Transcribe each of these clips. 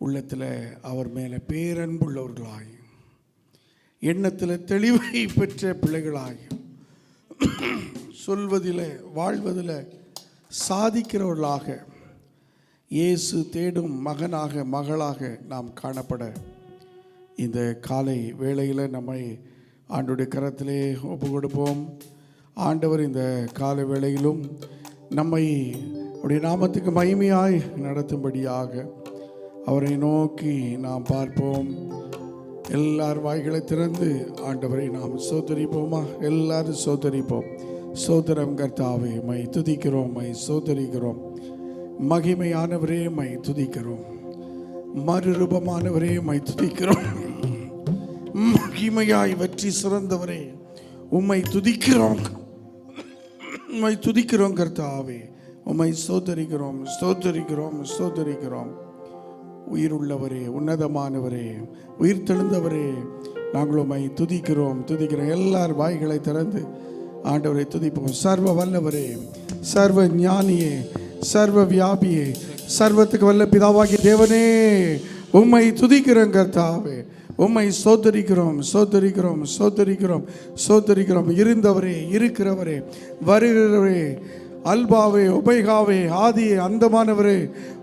உள்ளத்தில் அவர் மேலே பேரன்புள்ளவர்களாய், எண்ணத்தில் தெளிவை பெற்ற பிள்ளைகளாய், சொல்வதில் வாழ்வதில் சாதிக்கிறவர்களாக இயேசு தேடும் மகனாக மகளாக நாம் காணப்பட இந்த காலை வேளையில் நம்மை ஆண்டவருடைய கரத்திலே ஒப்பு கொடுப்போம். ஆண்டவர் இந்த காலை வேளையிலும் நம்மை அவருடைய நாமத்துக்கு மகிமையாய் நடத்தும்படியாக அவரை நோக்கி நாம் பார்ப்போம். எல்லார் வாய்களை திறந்து ஆண்டவரை நாம் சோதரிப்போமா? எல்லாரும் சோதரிப்போம். சோதரம் கர்த்தாவே, மை துதிக்கிறோம், மை சோதரிக்கிறோம். மகிமையானவரே, மை துதிக்கிறோம். மறுரூபமானவரே, மை துதிக்கிறோம். மகிமையாய் வெற்றி சிறந்தவரே, உம்மை துதிக்கிறோம், உம்மை துதிக்கிறோம் கர்த்தாவே. உம்மை சோதரிக்கிறோம், சோதரிக்கிறோம், சோதரிக்கிறோம். உயிருள்ளவரே, உன்னதமானவரே, உயிர் தெழுந்தவரே, நாங்கள் உம்மை துதிக்கிறோம், துதிக்கிறோம். எல்லார் வாய்களை திறந்து ஆண்டவரை துதிப்போம். சர்வ வல்லவரே, சர்வ ஞானியே, சர்வ வியாபியே, சர்வத்துக்கு வல்ல பிதாவாகிய தேவனே, உம்மை துதிக்கிறோம் கர்த்தாவே. உம்மை சோதரிக்கிறோம், சோதரிக்கிறோம், சோதரிக்கிறோம், சோதரிக்கிறோம். இருந்தவரே, இருக்கிறவரே, வருகிறவரே, அல்பாவே, ஒபேகாவே, ஆதியே, அந்தமானவரே,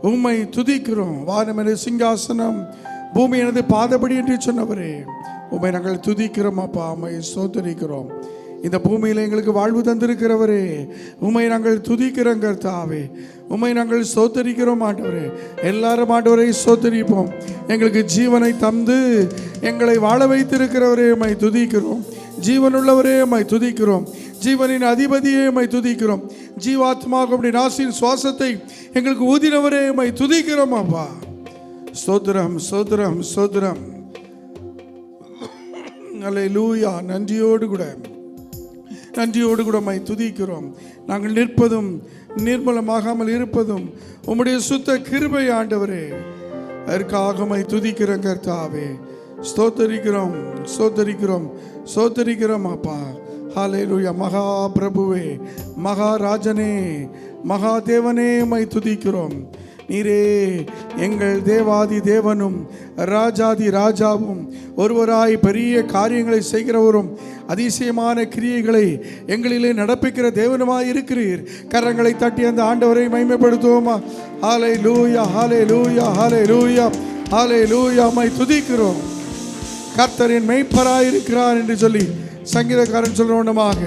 உம்மை துதிக்கிறோம். வானமென சிங்காசனம், பூமி எனது பாதபடி என்று சொன்னவரே, உம்மை நாங்கள் துதிக்கிறோம் அப்பா. உம்மை சோதரிக்கிறோம். இந்த பூமியில் எங்களுக்கு வாழ்வு தந்திருக்கிறவரே, உம்மை நாங்கள் துதிக்கிறோம் கர்த்தாவே. உம்மை நாங்கள் சோதரிக்கிறோம் ஆண்டவரே. எல்லாரும் ஆண்டவரை சோதரிப்போம். எங்களுக்கு ஜீவனை தந்து எங்களை வாழ வைத்திருக்கிறவரே, உம்மை துதிக்கிறோம். ஜீவனுள்ளவரே, உம்மை துதிக்கிறோம். ஜீவனின் அதிபதியே, உம்மை துதிக்கிறோம். ஜீவாத்மாவுடைய நாசின் சுவாசத்தை எங்களுக்கு ஊதினவரே, உம்மை துதிக்கிறோம் அப்பா. சோதரம், சோதரம், சோதரம். அல்லேலூயா. நன்றியோடு கூட உம்மை துதிக்கிறோம். நாங்கள் நிற்பதும் நிர்மலமாகாமல் இருப்பதும் உம்முடைய சுத்த கிருபை ஆண்டவரே. அதற்காக உம்மை துதிக்கிறோம் கர்த்தாவே. ஸ்தோத்தரிக்கிறோம், ஸ்தோத்தரிக்கிறோம், ஸ்தோத்தரிக்கிறோம் அப்பா. ஹல்லேலூயா. மகா பிரபுவே, மகாராஜனே, மகாதேவனே, உம்மை துதிக்கிறோம். நீரே எங்கள் தேவாதி தேவனும் ராஜாதி ராஜாவும், ஒருவராய் பெரிய காரியங்களை செய்கிறவரும், அதிசயமான கிரியைகளை எங்களிலே நடப்பிக்கிற தேவனுமாய் இருக்கிறீர். கரங்களை தட்டி அந்த ஆண்டவரை மகிமைப்படுத்துவோமா? ஹல்லேலூயா, ஹல்லேலூயா, ஹல்லேலூயா, ஹல்லேலூயா. உம்மை துதிக்கிறோம். கர்த்தரின் மெய்ப்பராய் இருக்கிறார் என்று சொல்லி சங்கீதக்காரன் சொல்றவனமாக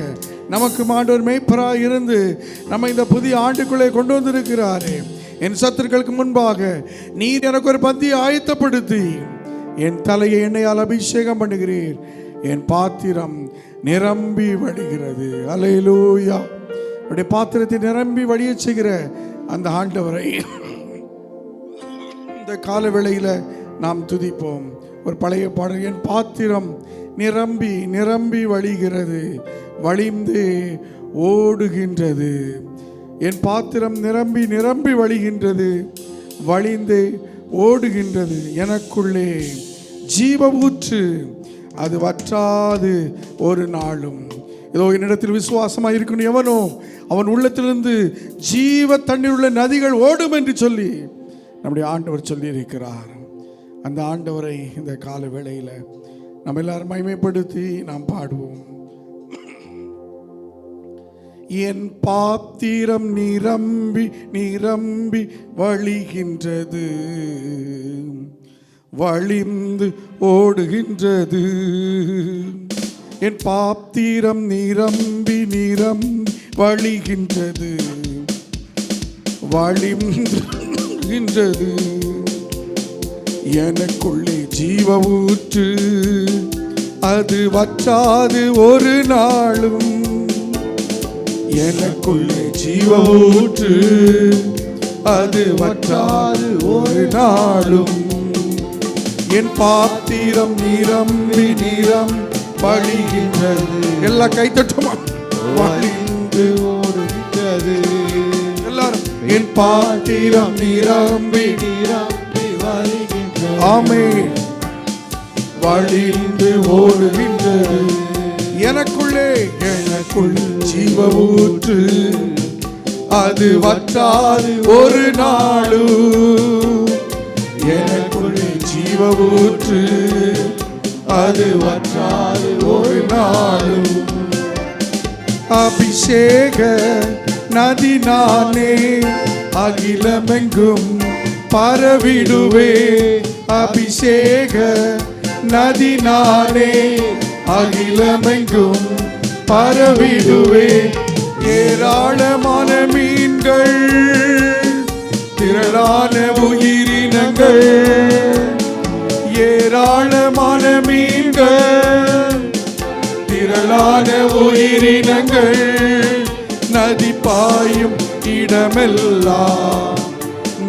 நமக்கு ஆண்டவர் மெய்ப்பராய் இருந்து நம்ம இந்த புதிய ஆண்டுக்குள்ளே கொண்டு வந்திருக்கிறாரே. என் சத்துருக்களுக்கு முன்பாக நீர் எனக்கு ஒரு பந்தியை ஆயத்தப்படுத்தி என் தலையை எண்ணெயால் அபிஷேகம் பண்ணுகிறீர். என் பாத்திரம் நிரம்பி வழிகிறது. அல்லேலூயா. அவருடைய பாத்திரத்தை நிரம்பி வழிய செய்கிற அந்த ஆண்டவரை இந்த கால வேளையில் நாம் துதிப்போம். ஒரு பழைய பாடல், என் பாத்திரம் நிரம்பி நிரம்பி வழிகிறது, வழிந்து ஓடுகின்றது. என் பாத்திரம் நிரம்பி நிரம்பி வழிகின்றது, வழிந்து ஓடுகின்றது. எனக்குள்ளே ஜீவ ஊற்று, அது வற்றாது ஒரு நாளும். ஏதோ என்னிடத்தில் விசுவாசமாக இருக்கணும் எவனோ அவன் உள்ளத்திலிருந்து ஜீவ தண்ணீர் உள்ள நதிகள் ஓடும் என்று சொல்லி நம்முடைய ஆண்டவர் சொல்லி இருக்கிறார். அந்த ஆண்டவரை இந்த கால வேளையில் நம்ம எல்லாரும் மகிமைப்படுத்தி நாம் பாடுவோம். என் பாத்திரம் நிரம்பி நிரம்பி வழிகின்றது, வழிந்து ஓடுகின்றது. என் பாத்திரம் நிரம்பி நிரம்பி வழிகின்றது, வழிகின்றது. எனக்குள்ளே ஜீவ ஊற்று, அது வற்றாது ஒரு நாளும். எனக்குள்ளே ஜீவ ஊற்று, அது வற்றாது ஒரு நாளும். என் பாத்திரம் நிரம்பி நிரம்பி வழிகின்றது. எல்லா கைத்தட்டுமா? வழிந்து ஓடுகின்றது. எல்லாரும் என் பாத்திரம் நிரம்பி நிரம்பி வழிகின்றது. ஆமென். வழிந்து ஓடுகின்றது. எனக்குள்ளே எனக்குள் ஜீவ ஊற்று, அது வற்றாது ஒரு நாளும். எனக்குள் ஜீவ ஊற்று, அது வற்றாது ஒரு நாளும். அபிஷேக நதி நானே, அகிலமெங்கும் பரவிடுவே. அபிஷேக நதி நானே, அகிலமெங்கும் பரவிடுவே. ஏராளமான மீன்கள், திரளான உயிரினங்கள், ஏராளமான மீன்கள், திரளான உயிரினங்கள், நதி பாயும் இடமெல்லாம்,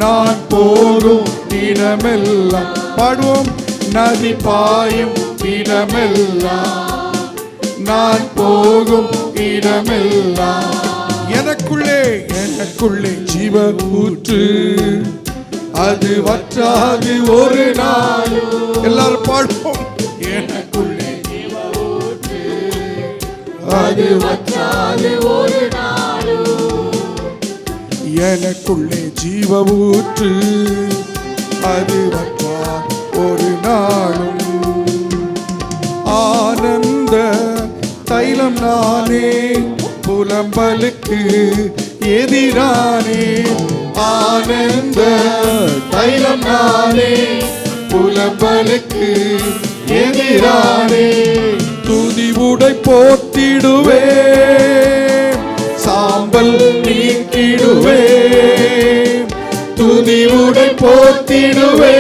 நான் போகும் இடமெல்லாம். பாடுவோம். நதி பாயும் இடமெல்லாம், நான் போகும் இடமெல்லாம். எனக்குள்ளே எனக்குள்ளே ஜீவ ஊற்று, அது வற்றாது ஒரு நாள். எல்லாரும் பாடுவோம். எனக்குள்ளே ஜீவ ஊற்று, அது வற்றாது ஒரு நாள். எனக்குள்ளே ஜீவ ஊற்று, அது வற்றாது ஒரு நாளும். ஆனந்த தைலம் நானே, புலம்பலுக்கு எதிரானே. ஆனந்த தைலம் நானே, புலம்பலுக்கு எதிரானே. துதி உடை போத்திடுவே, சாம்பல் நீக்கிடுவே. துதி உடை போத்திடுவே,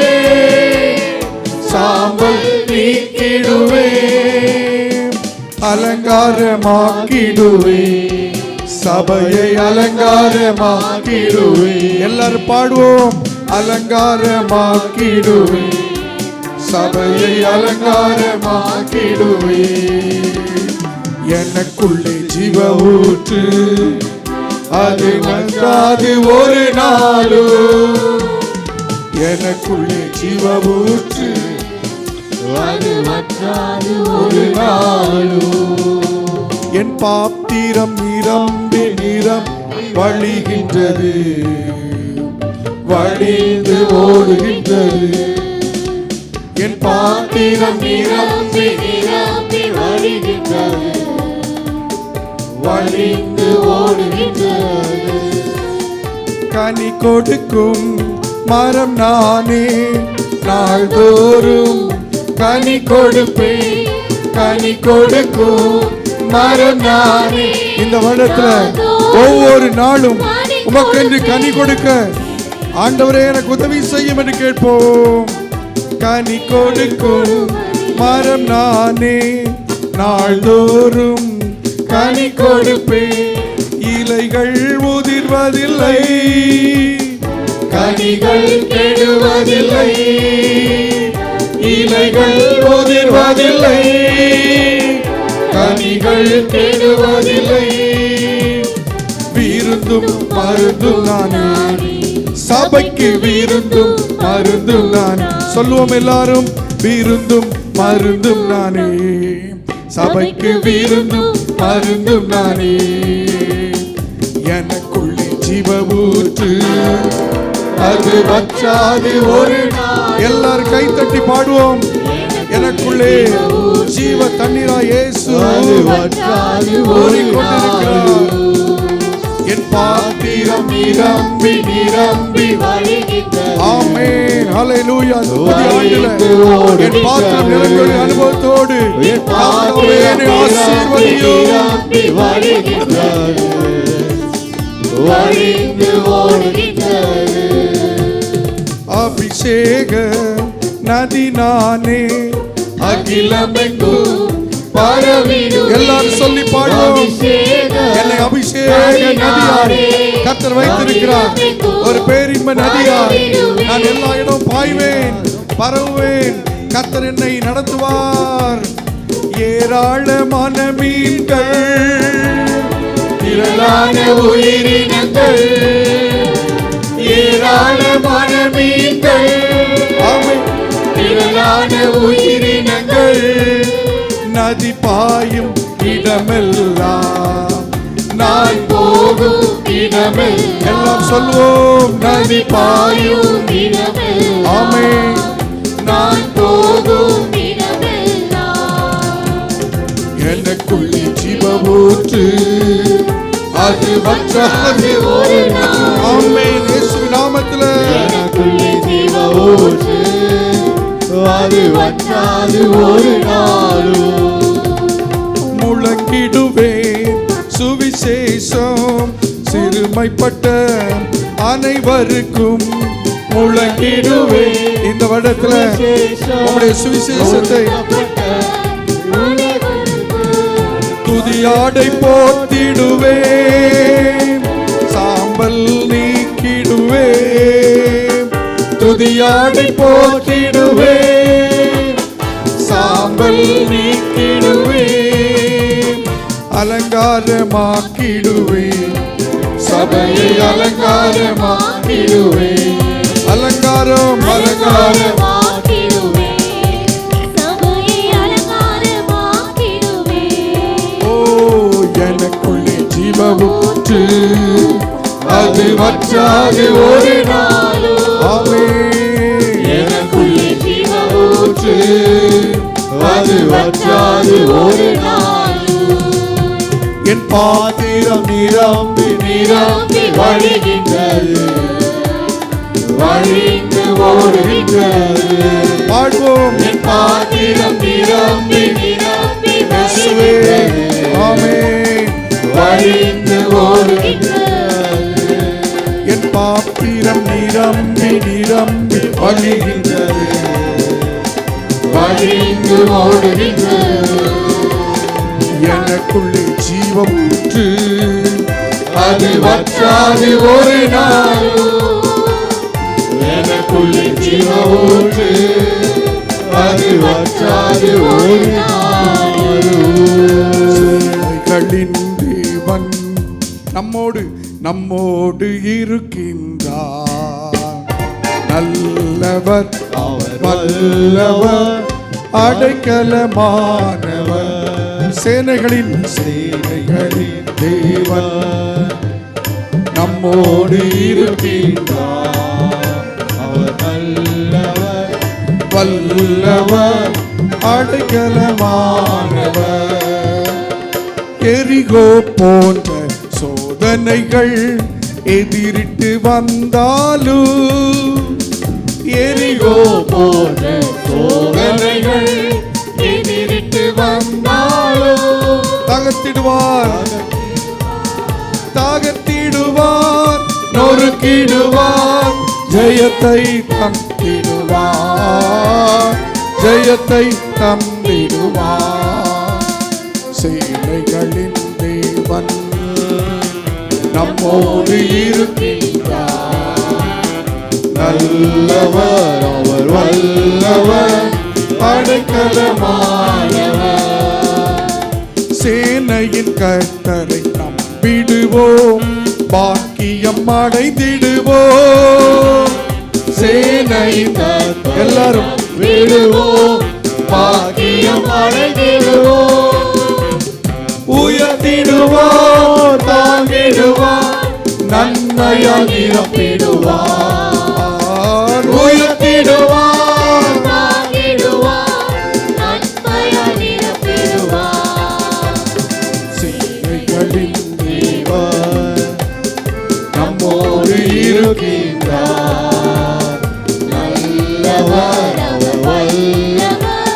சாம்பல் நீக்கிடுவே. அலங்காரமாக்கிடுவே, சபையை அலங்காரமாக்கிடுவே. எல்லாரும் பாடுவோம். அலங்காரமாக்கிடுவே, சபையை அலங்காரமாக்கிடுவே. எனக்குள்ளே ஜீவ ஊற்று, அது வற்றாது ஒரு நாளும். எனக்குள்ளே ஜீவ ஊற்று, அது வற்றாது ஒரு நாளும். என் பாத்திரம் நிரம்பி நிரம்பி வழிகின்றது, வழிந்து ஓடுகின்றது. என் பாத்திரம் நிரம்பி நிரம்பி வழிகின்றது, வழிந்து ஓடுகின்றது. கனி கொடுக்கும் மரம் நானே, நாள்தோறும் கனி கொடுப்பேன். கனி கொடுக்கும் மரம் நானே. இந்த வருடத்துல ஒவ்வொரு நாளும் உமக்கென்று கனி கொடுக்க ஆண்டவரே எனக்கு உதவி செய்யும் என்று கேட்போம். கனி கொடுக்கும் மரம் நானே, நாள்தோறும் கனி கொடுப்பேன். இலைகள் உதிர்வதில்லை, கனிகள் கெடுவதில்லை. இலைகள் உதிர்வதில்லை, கனிகள் கெடுவதில்லை. விருந்தும் மருந்தும் நானே, சபைக்கு விருந்தும் மருந்தும் நான். சொல்லுவோம் எல்லாரும். விருந்தும் மருந்தும் நானே, சபைக்கு விருந்தும் மருந்தும் நானே. எனக்குள்ளே ஜீவ ஊற்று, அது வற்றாது ஒரு நாள். எல்லாரும் கை தட்டி பாடுவோம். எனக்குள்ளே ஜீவ தண்ணீரா இயேசு ஓடிக்கொண்டிருக்கிறார். என் பாத்திரம் நிரம்பி நிரம்பி வழிகின்றது. ஆமென், ஹல்லேலூயா. புதிய ஆண்டிலே என் பாத்திரம் நிரம்பிய அனுபவத்தோடு ஆண்டவரே என்னை ஆசீர்வதியும். அபிஷேக நதி நானே, அகிலமெங்கும் பரவிடும். எல்லாரும் சொல்லி பாடுவோம். என்னை அபிஷேக நதியாய் கர்த்தர் வைத்திருக்கிறார். ஒரு பேரின்ப நதியாய் நான் எல்லா இடம் பாய்வேன், பரவுவேன். கர்த்தர் என்னை நடத்துவார். ஏராளமான மீன்கள், திரளான உயிரினங்கள், ஏராளமான மீன்கள், திரளான உயிரினங்கள், நதி பாயும் இடமெல்லாம், நான் போகும் இடமெல்லாம். எல்லாம் சொல்வோம். நதி பாயும் இடமெல்லாம், ஆமென். நான் ஊற்று, அது வற்றாது ஒரு நாள். ஆமென். இயேசுவின் நாமத்திலே எனக்குள்ளே ஜீவ ஊற்று, அது வற்றாது ஒரு நாளும். முழங்கிடுவேன் சுவிசேஷம் சிறுமைப்பட்ட அனைவருக்கும். முழங்கிடுவேன் இந்த வருடத்துல உங்களுடைய சுவிசேஷத்தை துதியாடை போத்திடுவேன், சாம்பல் நீக்கிடுவேன். துதியாடை போத்திடுவேன், சாம்பல் நீக்கிடுவேன். அலங்காரமாக்கிடுவேன், சபையை அலங்காரமாக்கிடுவேன். அலங்காரம் அலங்காரமாக்கிடுவேன், சபையை அலங்காரமாக்கிடுவேன். ஓ எனக்குள்ளே ஜீவ ஊற்று, அது வற்றாது ஒரு நாளும். ஆமென். எனக்குள்ளே ஜீவ ஊற்று, அது வற்றாது ஒரு நாளும். என் பாத்திரம் நிரம்பி நிரம்பி வழிகின்றது, வழிந்து ஓடுகின்றது. பாடுவோம். என் பாத்திரம் நிரம்பி நிரம்பி இயேசுவே. வழிகின்றது, ஆமென். வழிந்து ஓடுகின்றது. என் பாத்திரம் நிரம்பி நிரம்பி வழிகின்றது, வழிந்து ஓடுகின்றது. எனக்குள்ளே ஜீவ ஊற்று, அது வற்றாது ஒரு நாளும். எனக்குள்ளே ஜீவ ஊற்று, அது வற்றாது ஒரு நாளும். சேனைகளின் தேவன் நம்மோடு நம்மோடு இருக்கின்றார். நல்லவர் அவர் வல்லவர் அடைக்கலமானவர். சேனைகளின் சேனைகளின் தேவன் நம்மோடு இருக்கின்றார். அவர் நல்லவர் வல்லவர் அடைக்கலமானவர். எரிகோ போன்ற சோதனைகள் எதிரிட்டு வந்தாலும், எரிகோ போன்ற சோதனைகள் எதிரிட்டு வந்தாலும் தகர்த்திடுவார், தாகத்திடுவார், நொறுக்கிடுவார், ஜெயத்தை தந்திடுவார், ஜெயத்தை தந்திடுவார். சேனைகளின் தேவன் நம்மோடு இருக்கின்றார். நல்லவர் அவர் வல்லவர் அடைக்கலமானவர். சேனையின் கர்த்தரை நம்பிடுவோம், பாக்கியம் அடைந்திடுவோம். சேனையின் எல்லாரும் விடுவோம், பாக்கியம் அடைந்திடுவோம். உயர்த்திடுவோம், தாங்கிடுவார், நன்மையால் நிரப்பிடுவார். உயர்த்திடுவார், தாங்கிடுவார், நன்மையால் நிரப்பிடுவார். சேனைகளின் தேவன் நம்மோடு இருக்கின்றார். நல்லவர் அவர் வல்லவர்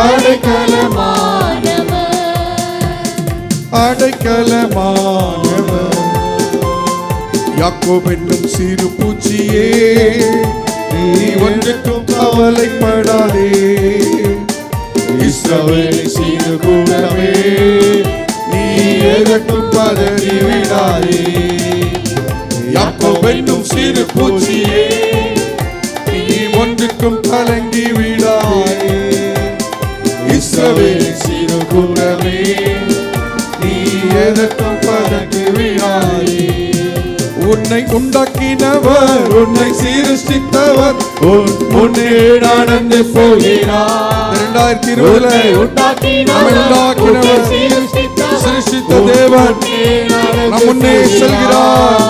அடைக்கலமானவர். அடைக்கலமானவர். யாக்கோபு என்னும் சிறு பூச்சியே, நீ ஒன்றுக்கும் கவலைப்படாதே. இஸ்ரவேலின் சீரு கூட்டமே, நீ எதற்கும் பதறி விடாதே. யாக்கோபு என்னும் சிறு பூச்சியே, நீ ஒன்றுக்கும் கலங்கி விடாதே. இஸ்ரவேலின் சீரு கூட்டமே, நீ எதற்கும் பதறி விடாதே. உன்னை உண்டாக்கினவர், உன்னை சீருஷ்டித்தவர், உன் முன்னே நடந்து போகிறார். 2020 உண்டாக்கினவர், சிருஷ்டித்த தேவன் நம் முன்னே செல்கிறார்.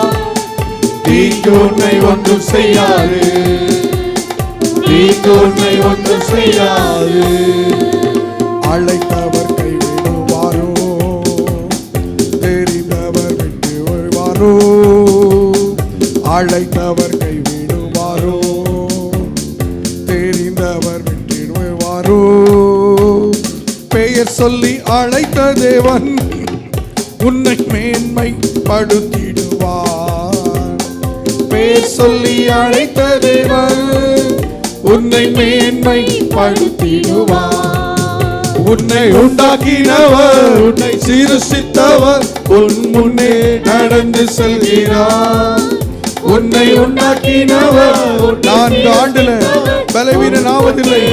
தீங்கு உன்னை ஒன்றும் செய்யாது, தீங்கு உன்னை ஒன்றும் செய்யாது. அழைத்தவர் கைவிடுவாரோ, கைவிடுவாரோ? அழைத்தவர் கைவிடுவாரோ? தெரிந்தவர் விட்டுடுவாரோ? பெயர் சொல்லி அழைத்த தேவன் உன்னை மேன்மைப்படுத்திடுவார். பெயர் சொல்லி அழைத்த தேவன் உன்னை மேன்மைப்படுத்திடுவார். உன்னை உண்டாக்கினவர், உன்னை சிருஷ்டித்தவர் உன் முன்னே நடந்து செல்கிறார். உன்னை உண்டாக்கினவர் 4 ஆண்டுல பலவீனன் ஆவதில்லை,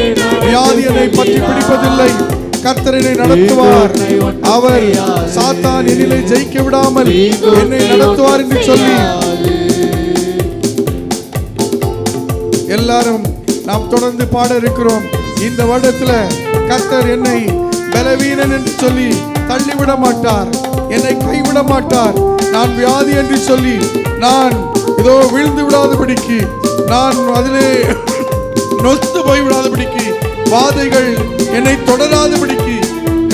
வியாதி என்னை பற்றி பிடிப்பதில்லை. கர்த்தரனை நடத்துவார். அவர் சாத்தான் என்னிலே ஜெயிக்க விடாமல் என்னை நடத்துவார் என்று சொல்லி எல்லாரும் நாம் தொடர்ந்து பாட இருக்கிறோம். இந்த வருடத்துல கர்த்தர் என்னை பலவீனன் என்று சொல்லி தள்ளிவிட மாட்டார், என்னை கைவிட மாட்டார். நான் வியாதி என்று சொல்லி நான் இதோ விழுந்து விடாதபடிக்கு, நான் அதிலே நொந்து போய்விடாதபடிக்கு, வாதைகள் என்னை தொடராதபடிக்கு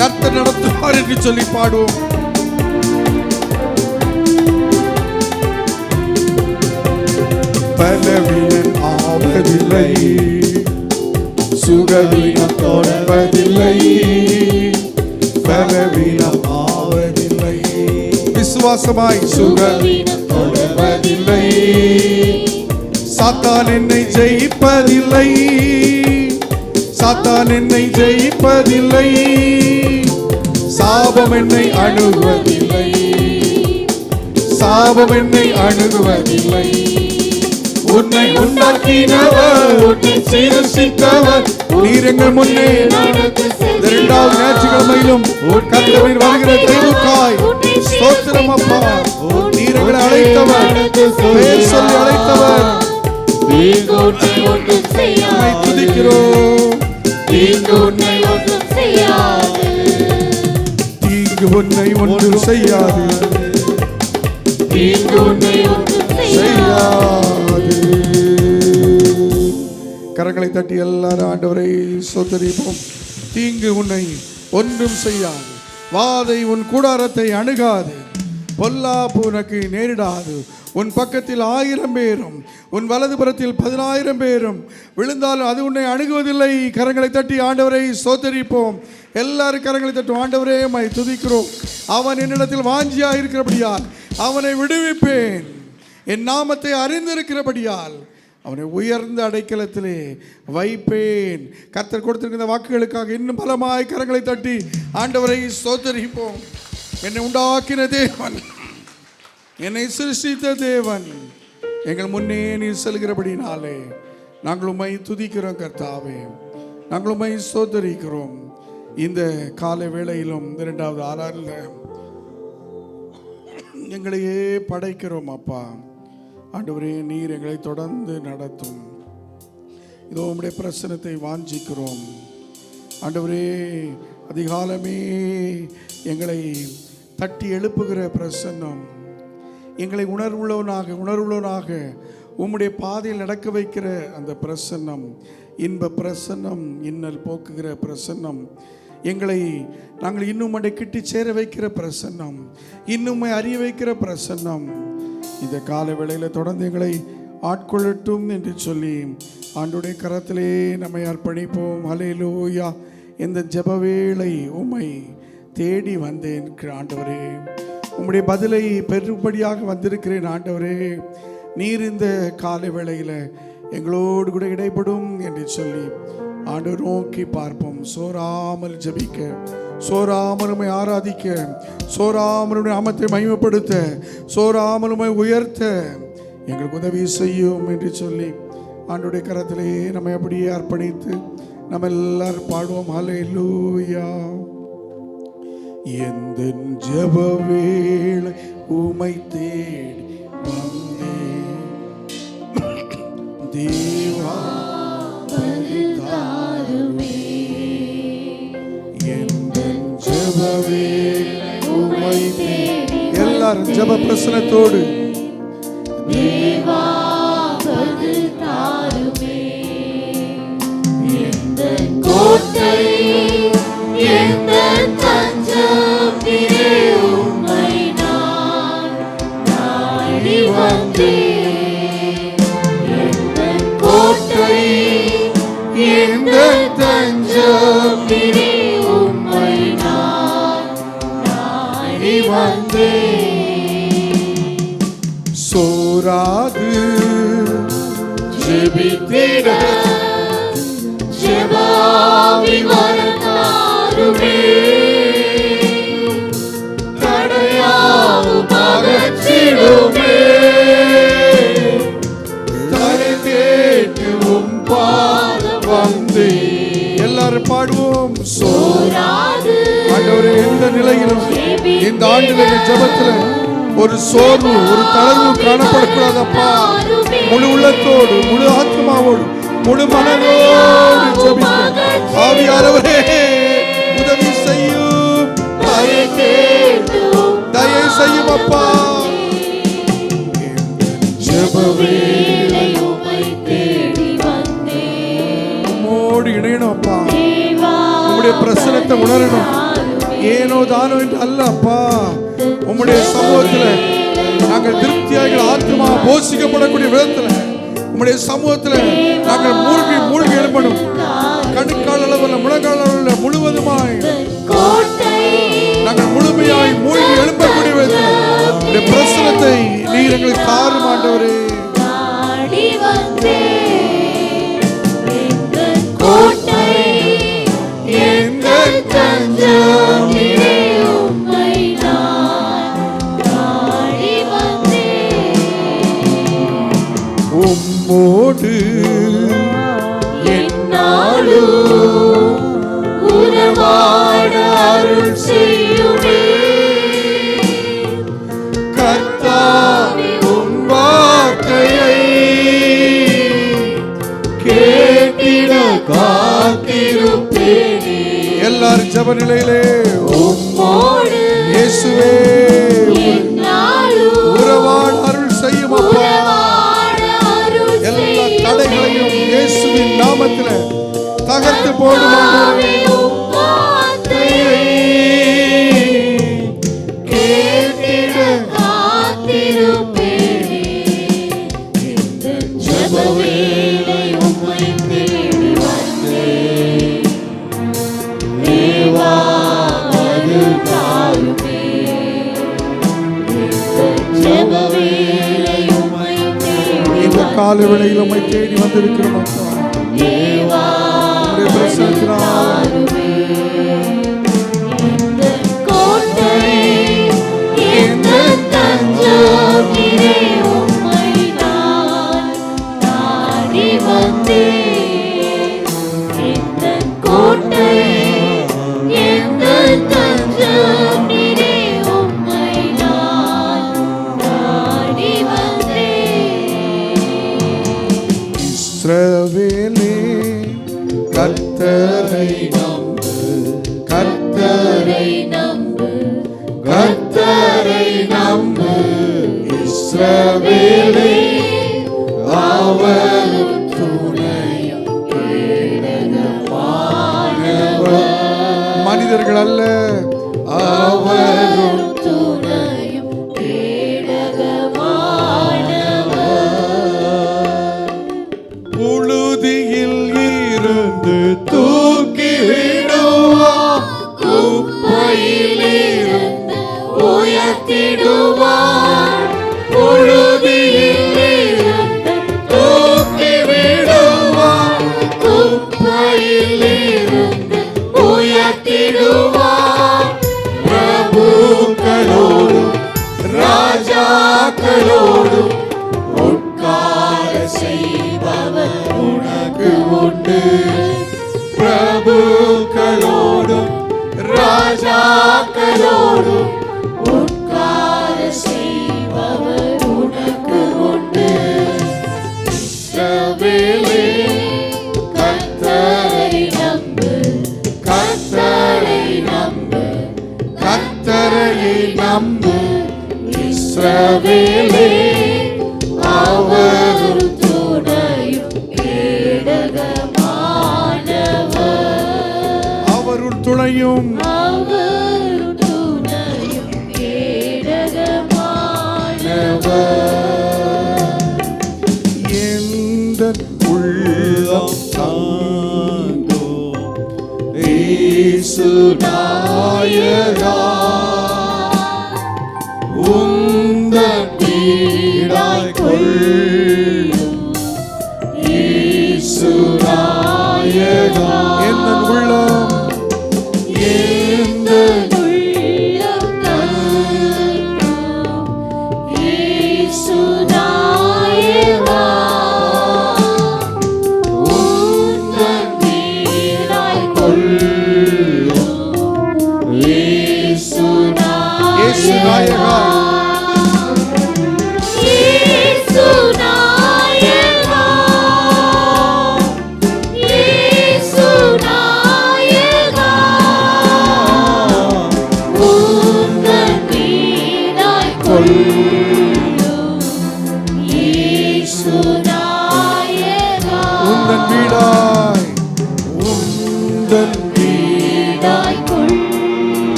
கர்த்தர் நடத்துவார் என்று சொல்லி பாடுவோம். பலவீனன் ஆவதில்லை, சுகவீனம் தொடர்வதில்லை. பலவீனம் ஆவதில்லை, விசுவாசமாய் சுகவீனம் தொடர்வதில்லை. சாத்தான் என்னை ஜெயிப்பதில்லை, சாத்தான் என்னை ஜெயிப்பதில்லை. சாபம் என்னை அணுகுவதில்லை, சாபம் என்னை அணுகுவதில்லை. உன்னை உண்டாக்கினவர், உன்னை சிருஷ்டித்தவர் நீர் எங்கள் முன்னே. 2வது ஞாயிற்றுக்கிழமையிலும் கர்த்தரின் வருகிற தெய்வக்காய் ஸ்தோத்திரம் அப்பா. நீர் எங்களை அழைத்தவர், பெயர் சொல்லி அழைத்தவர். உம்மை துதிக்கிறோம். தீங்கு உன்னை ஒன்றும் செய்யாது, தீங்கு உன்னை ஒன்றும் செய்யாது, தீங்கு உன்னை ஒன்றும் செய்யாது. கரங்களை தட்டி எல்லாரும் ஆண்டவரை ஸ்தோத்திரிப்போம். தீங்கு உன்னை ஒன்றும் செய்யாது, வாதை உன் கூடாரத்தை அணுகாது, பொல்லாப்பு உனக்கு நேரிடாது. உன் பக்கத்தில் 1000 பேரும் உன் வலதுபுறத்தில் 10,000 பேரும் விழுந்தாலும் அது உன்னை அணுகுவதில்லை. கரங்களை தட்டி ஆண்டவரை ஸ்தோத்திரிப்போம். எல்லாரும் கரங்களை தட்டும். ஆண்டவரே உம்மை துதிக்கிறோம். அவன் என்னிடத்தில் வாஞ்சியாக இருக்கிறபடியால் அவனை விடுவிப்பேன். என் நாமத்தை அறிந்திருக்கிறபடியால் அவனை உயர்ந்த அடைக்கலத்திலே வைப்பேன். கர்த்தர் கொடுத்திருக்கிற வாக்குகளுக்காக இன்னும் பலமாய் கரங்களை தட்டி ஆண்டவரை ஸ்தோத்திரிப்போம். என்னை உண்டாக்கின தேவன், என்னை சிருஷ்டித்த தேவன் எங்கள் முன்னே நீர் செல்கிறபடினாலே நாங்கள் உம்மை துதிக்கிறோம். கர்த்தாவே, நாங்கள் உம்மை ஸ்தோத்திரிக்கிறோம். இந்த கால வேளையிலும் 2வது ஆராதனையில எங்களையே படைக்கிறோம் அப்பா. ஆண்டவரே, நீர் எங்களை தொடர்ந்து நடத்தும். இதோ உம்முடைய பிரசன்னத்தை வாஞ்சிக்கிறோம். ஆண்டவரே, அதிகாலமே எங்களை தட்டி எழுப்புகிற பிரசன்னம், எங்களை உணர்வுள்ளவனாக உம்முடைய பாதையில் நடக்க வைக்கிற அந்த பிரசன்னம், இன்ப பிரசன்னம், இன்னல் போக்குகிற பிரசன்னம், எங்களை நாங்கள் இன்னும் கிட்டி சேர வைக்கிற பிரசன்னம், இன்னும் அறிய வைக்கிற பிரசன்னம் இந்த கால வேளையில் தொடர்ந்து எங்களை ஆட்கொள்ளட்டும் என்று சொல்லி ஆண்டவருடைய கரத்திலே நம்மை அர்ப்பணிப்போம். ஹல்லேலூயா. இந்த ஜெப வேளை உம்மை தேடி வந்தேன் ஆண்டவரே, உம்முடைய பதிலை பெறும்படியாக வந்திருக்கிறேன் ஆண்டவரே. நீர் இந்த கால வேளையில் எங்களோடு கூட இடைப்படும் என்று சொல்லி ஆண்டவர் நோக்கி பார்ப்போம். சோராமல் ஜெபிக்க, சோராமலுமை ஆராதிக்க, சோராமலுடைய நாமத்தை மகிமைப்படுத்த, சோராமலுமை உயர்த்த எங்களுக்கு உதவி செய்யும் என்று சொல்லி ஆண்டவருடைய கரத்திலே நம்மை அப்படியே அர்ப்பணித்து நம்ம எல்லாரும் பாடுவோம். ஹல்லேலூயா. எந்த ஜெப வேளை உம்மை தேடி வந்தேன் தேவா, எல்லாரும் ஜெப பிரசனத்தோடு கோட்டை எந்த தஞ்சம் நீரே, உம்மை நான் வந்து எல்லாரும் பாடுவோம். சோராது ஆண்டவரே, எந்த நிலையிலும் இந்த ஆண்டில் இந்த ஜெபத்துல ஒரு சோர்வு, ஒரு தளர்வு காணப்படக்கூடாதப்பா. முழு உள்ளத்தோடு, முழு ஆத்மாவோடு, முழு மனதோடு ஜெபிக்க ஆவியானவரே உதவி செய்யும், தயை செய்யும் அப்பா. ஜெபவேளை உம்மை தேடி வந்தேன். உம்மோடு இணையணும் அப்பா. உம்முடைய பிரசன்னத்தை உணரணும். ஏனோ தானோ என்று அல்ல அப்பா. உம்முடைய சமூகத்துல நாங்கள் திருப்தியாக ஆத்மா போஷிக்கப்படக்கூடிய விதத்துல உம்முடைய சமூகத்துல நாங்கள் மூழ்கி மூழ்கி எழுப்பணும். கணுக்கால் அளவில், முழங்கால் அளவில் முழுவதுமாய் நாங்கள் முழுமையாய் மூழ்கி எழுப்பக்கூடிய விதத்துல பிரசனத்தை நீர் எங்களுக்கு தாரும் ஆண்டவரே. உம்மோடு என்னாலும் உறவாட அருள் செய்யுமே. கர்த்தாவே, உம் வார்த்தையை கேட்டிட காத்திருப்பேனே. எல்லாரும் ஜெப நிலையிலே உம்மோடு இயேசுவே என்னாலும் உறவாட அருள் செய்யும் அப்பா. உறவாட அருள் எல்லா தடைகளையும் இயேசுவின் நாமத்தில தகர்த்து போடும் ஆண்டவரே. உம் வார்த்தையை கேட்டிட காத்திருப்பேனே. இந்த ஜெபவேளை உம்மை தேடி வந்தேன். தேவா, அது தாருமே. இந்த ஜெபவேளை உம்மை தேடி இந்த கால வேளையில் உம்மை தேடி வந்திருக்கிறோம் அப்பா. தேவா, உம்முடைய பிரசன்னத்தினால் இந்த கோட்டை, இந்த தஞ்சம், நீரே உம்மை நான் நாடி வந்தேன். இந்த கோட்டை, இந்த தஞ்சம், நீரே உம்மை நான் நாடி வந்தேன். இஸ்ரவேலே கர்த்தரை நம்பு, கர்த்தரை நம்பு, கர்த்தரை நம்பு. இஸ்ரவேலே அவர் துணையும் மனிதர்கள் அல்ல, அவரும் துணையும் கேடகமானவர். புழுதியில் இருந்து தூக்கி விடுவார், குப்பையில் இருந்து உயர்த்திடுவார். புழுதியில் இருந்து தூக்கி விடுவார். குப்பையில் இருந்து உயர்த்திடுவார். பிரபுக்களோடும் ராஜாக்களோடும் உட்கார செய்பவர் உனக்கு உண்டு. பிரபுக்களோடும் ராஜாக்களோடும் உட்கார செய்பவர் உனக்கு உண்டு. இஸ்ரவேலே, கர்த்தரை நம்பு, கர்த்தரை நம்பு, கர்த்தரையை நம்பு. இஸ்ரவேலே அவர் துணையும் கேடகமானவர். அவர் துணையும் அவர் துணையும் கேடகமானவர். எந்த உள்ளம் தாங்கும் இயேசு நாயகா. உந்தன் பீடாய் கொள்ளும் இயேசு நாயகா. எந்த உள்ளம், எந்த உள்ளம் தங்கும் இயேசு நாயகா. உந்தன்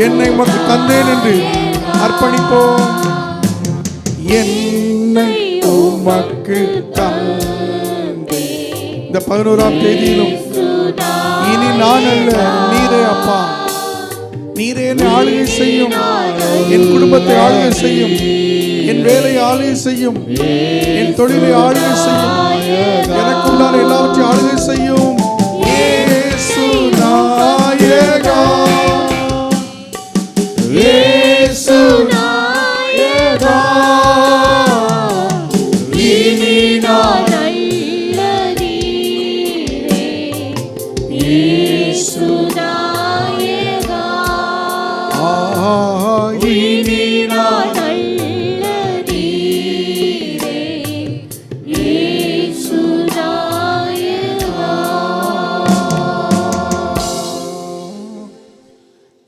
என்னை உமக்கு தந்தேன் என்று அர்ப்பணிப்போம். என்னை உமக்கு தந்தேன். இந்த 11ஆம் தேதியிலும் இனி நான் அல்ல, நீரே அப்பா, நீரே என்னை ஆளுகை செய்யும், என் குடும்பத்தை ஆளுகை செய்யும், என் வேலையை ஆளுகை செய்யும், என் தொழிலை ஆளுகை செய்யும், எனக்குள்ளான எல்லாவற்றையும் ஆளுகை செய்யும். இயேசு நாயகா, இயேசு நாயகா, இனி நான்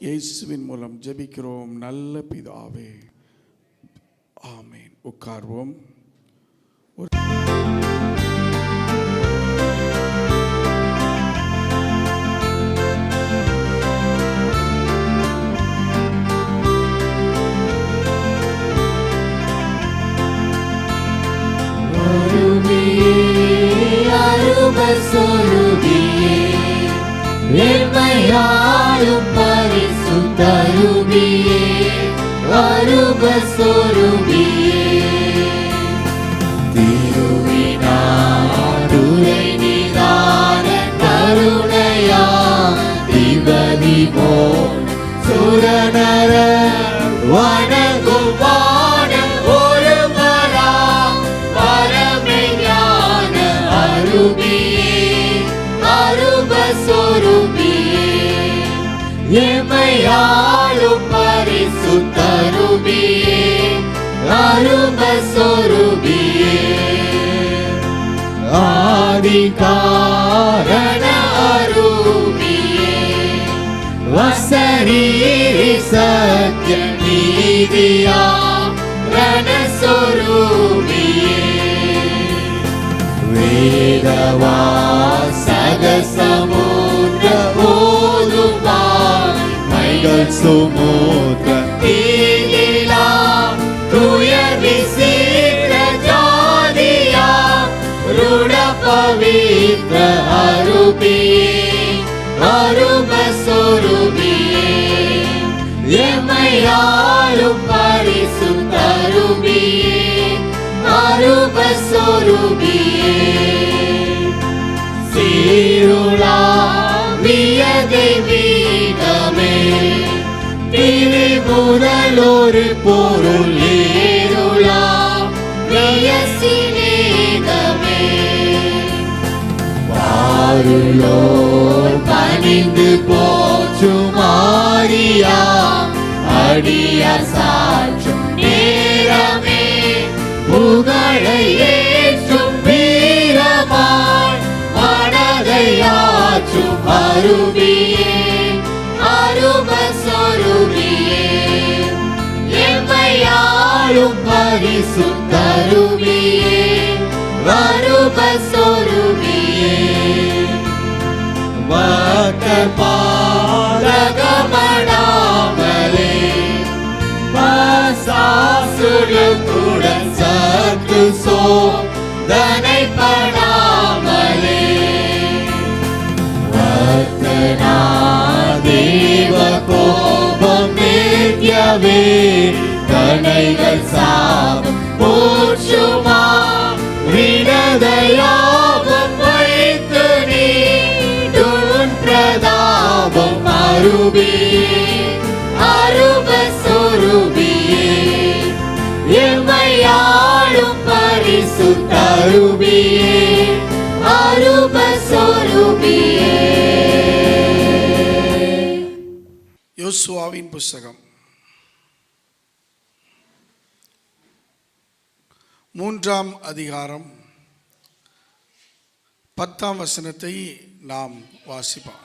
இயேசுவின் மூலம் ஜெபிக்கிறோம் நல்ல பிதாவே, ஆமென். உட்கார்வோம். வெண்மையாளும் பரிசுத்தருவியே, அருபஸ்வரூபியே, திருவினாடுரை நிதான கருணையா திவதிபோ சுரநர வணங்கும் வானம் ஒருவரா பரமெஞான அருவியே, அருபஸ்வரூபியே, எமையாளும் பரிசுத்தருவியே, அருபஸ்வரூபியே, ஆதிகாரண அருவியே, வசரீரி சத்ய நீதியா ரணஸ்வரூபியே, வேதவாசக சமுத்திர ஓதுமா மைகள் சுமுத்திர தீலா துயர் விசித்திர ஜாதியா ருட பவித்ர அருபியே, அருபஸ்வரூபியே, எமையாளும் பரிசுத்தருவியே, அருபஸ்வரூபியே, சீருளா வியதை வீகமே திரி முதலொரு பொருள் ஏருளா வியசினேகமே, பாருளோர் பணிந்து போச்சுமாரியா அடியார் சாற்றும் நேரமே, புகழை ஏற்றும் வீரமாய் மனதையாற்றும் அருவியே, அருபஸ்வரூபியே, எமையாளும் பரிசுத்தருவியே, அருபஸ்வரூபியே, பக்தர் பாதகமடாமலே பசாசுரத்துடன் சத்து சோதனை படாமலே, பக்தனா தேவ கோபம் நித்யவே கணைகள் சாபம் போற்றுமா வினதயாபம் வைத்து நீடுன் பிரதாபம் அருபியே, அருபஸ்வரூபியே, எமையாளும் பரிசுத்தருவியே, அருபஸ்வரூபியே. யோசுவாவின் புஸ்தகம் 3ஆம் அதிகாரம் 10ஆம் வசனத்தை நாம் வாசிப்போம்.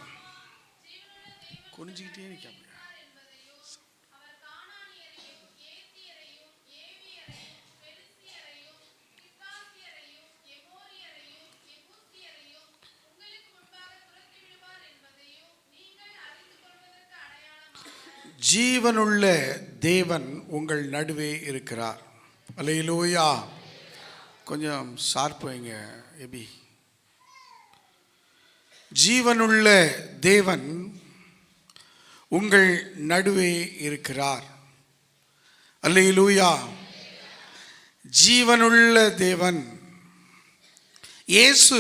குனிஞ்சிக்கிட்டே இருக்காங்க. ஜீவனுள்ள தேவன் உங்கள் நடுவே இருக்கிறார். அல்லேலூயா. கொஞ்சம் ஷார்ப் வைங்க எபி. ஜீவனுள்ள தேவன் உங்கள் நடுவே இருக்கிறார். அல்லேலூயா. ஜீவனுள்ள தேவன். இயேசு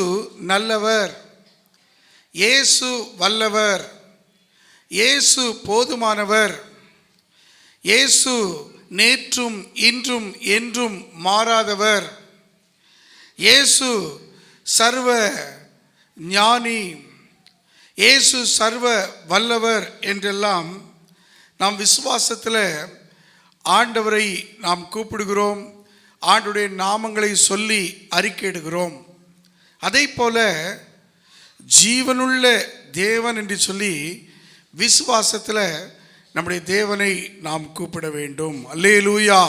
நல்லவர், இயேசு வல்லவர், இயேசு போதுமானவர், இயேசு நேற்றும் இன்றும் என்றும் மாறாதவர், இயேசு சர்வ ஞானி, இயேசு சர்வ வல்லவர் என்றெல்லாம் நாம் விசுவாசத்தில் ஆண்டவரை நாம் கூப்பிடுகிறோம். ஆண்டுடைய நாமங்களை சொல்லி அறிக்கையிடுகிறோம். அதை போல ஜீவனுள்ள தேவன் என்று சொல்லி விசுவாசத்தில் நம்முடைய தேவனை நாம் கூப்பிட வேண்டும். அல்லேலூயா.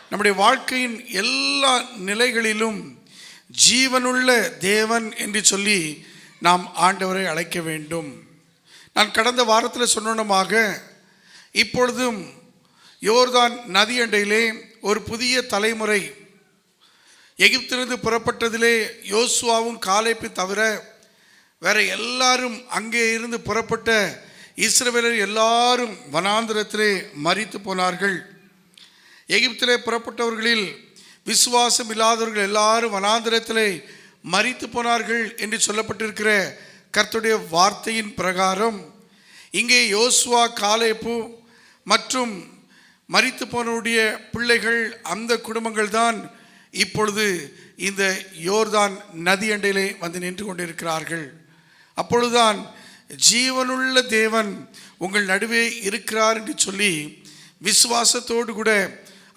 நம்முடைய வாழ்க்கையின் எல்லா நிலைகளிலும் ஜீவனுள்ள தேவன் என்று சொல்லி நாம் ஆண்டவரை அழைக்க வேண்டும். நான் கடந்த வாரத்தில் சொன்னோமாக இப்பொழுதும் யோர்தான் நதியண்டையிலே ஒரு புதிய தலைமுறை எகிப்திலிருந்து புறப்பட்டதிலே யோசுவாவும் காலேபும் தவிர வேற எல்லாரும் அங்கே இருந்து புறப்பட்ட இஸ்ரவேலர் எல்லாரும் வனாந்திரத்திலே மரித்து போனார்கள். எகிப்திலே புறப்பட்டவர்களில் விசுவாசம் இல்லாதவர்கள் எல்லாரும் வனாந்திரத்திலே மரித்து போனார்கள் என்று சொல்லப்பட்டிருக்கிற கர்த்தருடைய வார்த்தையின் பிரகாரம் இங்கே யோசுவா காலேபு மற்றும் மரித்து போனவருடைய பிள்ளைகள் அந்த குடும்பங்கள் தான் இப்பொழுது இந்த யோர்தான் நதி அண்டையிலே வந்து நின்று கொண்டிருக்கிறார்கள். அப்பொழுதுதான் ஜீவனுள்ள தேவன் உங்கள் நடுவே இருக்கிறார் என்று சொல்லி விசுவாசத்தோடு கூட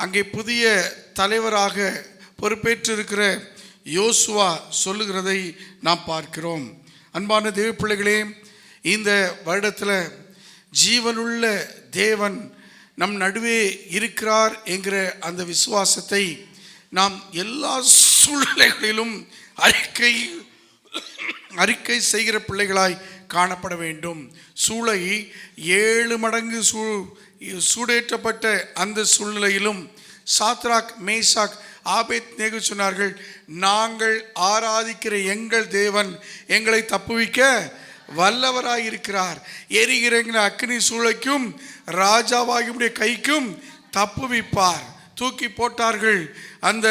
அங்கே புதிய தலைவராக பொறுப்பேற்றிருக்கிற யோசுவா சொல்லுகிறதை நாம் பார்க்கிறோம். அன்பான தேவ பிள்ளைகளே, இந்த வருடத்தில் ஜீவனுள்ள தேவன் நம் நடுவே இருக்கிறார் என்கிற அந்த விசுவாசத்தை நாம் எல்லா சூழ்நிலைகளிலும் அறிக்கை செய்கிற பிள்ளைகளாய் காணப்பட வேண்டும். சூளை 7 மடங்கு சூடேற்றப்பட்ட அந்த சூழ்நிலையிலும் சாத்ராக் மேஷாக் ஆபேத்நேகோ சொன்னார்கள், நாங்கள் ஆராதிக்கிற எங்கள் தேவன் எங்களை தப்புவிக்க வல்லவராயிருக்கிறார். எரிகிற அக்கினி சூளைக்கும் ராஜாவாகிய கைக்கும் தப்புவிப்பார். தூக்கி போட்டார்கள். அந்த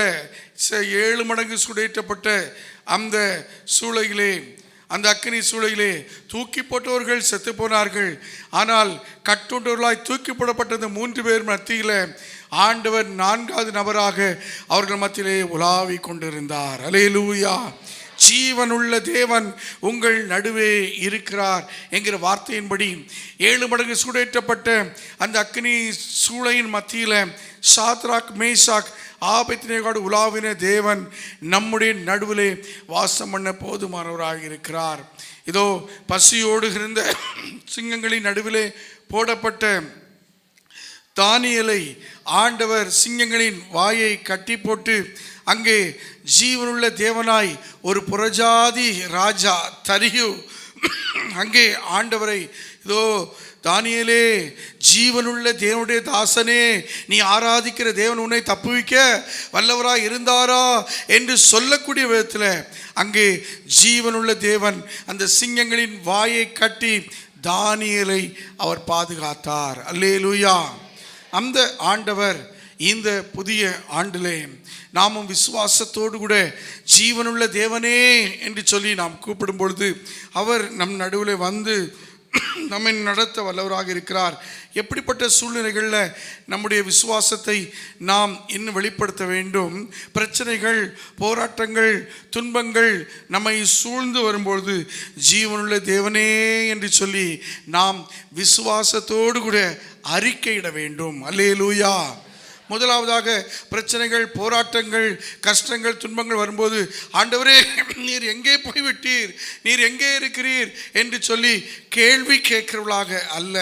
7 மடங்கு சூடேற்றப்பட்ட அந்த சூளையிலே, அந்த அக்கினி சூளையிலே தூக்கி போட்டவர்கள் செத்து போனார்கள். ஆனால் கட்டுண்டவர்களாய் தூக்கி போடப்பட்ட 3 பேர் மத்தியில் ஆண்டவர் 4வது நபராக அவர்கள் மத்தியிலே உலாவி கொண்டிருந்தார். அல்லேலூயா. ஜீவனுள்ள தேவன் உங்கள் நடுவே இருக்கிறார் என்கிற வார்த்தையின்படி 7 மடங்கு சூடேற்றப்பட்ட அந்த அக்கினி சூளையின் மத்தியில் சாத்ராக் மேஷாக் ஆபேத்நேகோடு உலாவின தேவன் நம்முடைய நடுவிலே வாசம் பண்ண போதுமானவராக இருக்கிறார். இதோ பசியோடு இருந்த சிங்கங்களின் நடுவிலே போடப்பட்ட தானியேலை ஆண்டவர் சிங்கங்களின் வாயை கட்டி போட்டு அங்கே ஜீவனுள்ள தேவனாய் ஒரு புறஜாதி ராஜா தரியு அங்கே ஆண்டவரை, இதோ தானியேலே, ஜீவனுள்ள தேவனுடைய தாசனே, நீ ஆராதிக்கிற தேவன் உன்னை தப்புவிக்க வல்லவராய் இருந்தாரா என்று சொல்லக்கூடிய விதத்தில் அங்கே ஜீவனுள்ள தேவன் அந்த சிங்கங்களின் வாயை கட்டி தானியேலை அவர் பாதுகாத்தார். அல்லேலூயா. அந்த ஆண்டவர் இந்த புதிய ஆண்டிலே நாமும் விசுவாசத்தோடு கூட ஜீவனுள்ள தேவனே என்று சொல்லி நாம் கூப்பிடும் பொழுது அவர் நம் நடுவில் வந்து நம்மை நடத்த வல்லவராக இருக்கிறார். எப்படிப்பட்ட சூழ்நிலைகளில் நம்முடைய விசுவாசத்தை நாம் இன்னும் வெளிப்படுத்த வேண்டும்? பிரச்சனைகள், போராட்டங்கள், துன்பங்கள் நம்மை சூழ்ந்து வரும்பொழுது ஜீவனுள்ள தேவனே என்று சொல்லி நாம் விசுவாசத்தோடு கூட அறிக்கையிட வேண்டும். அல்லேலூயா. முதலாவதாக பிரச்சனைகள், போராட்டங்கள், கஷ்டங்கள், துன்பங்கள் வரும்போது ஆண்டவரே நீர் எங்கே போய்விட்டீர், நீர் எங்கே இருக்கிறீர் என்று சொல்லி கேள்வி கேட்கிறவர்களாக அல்ல,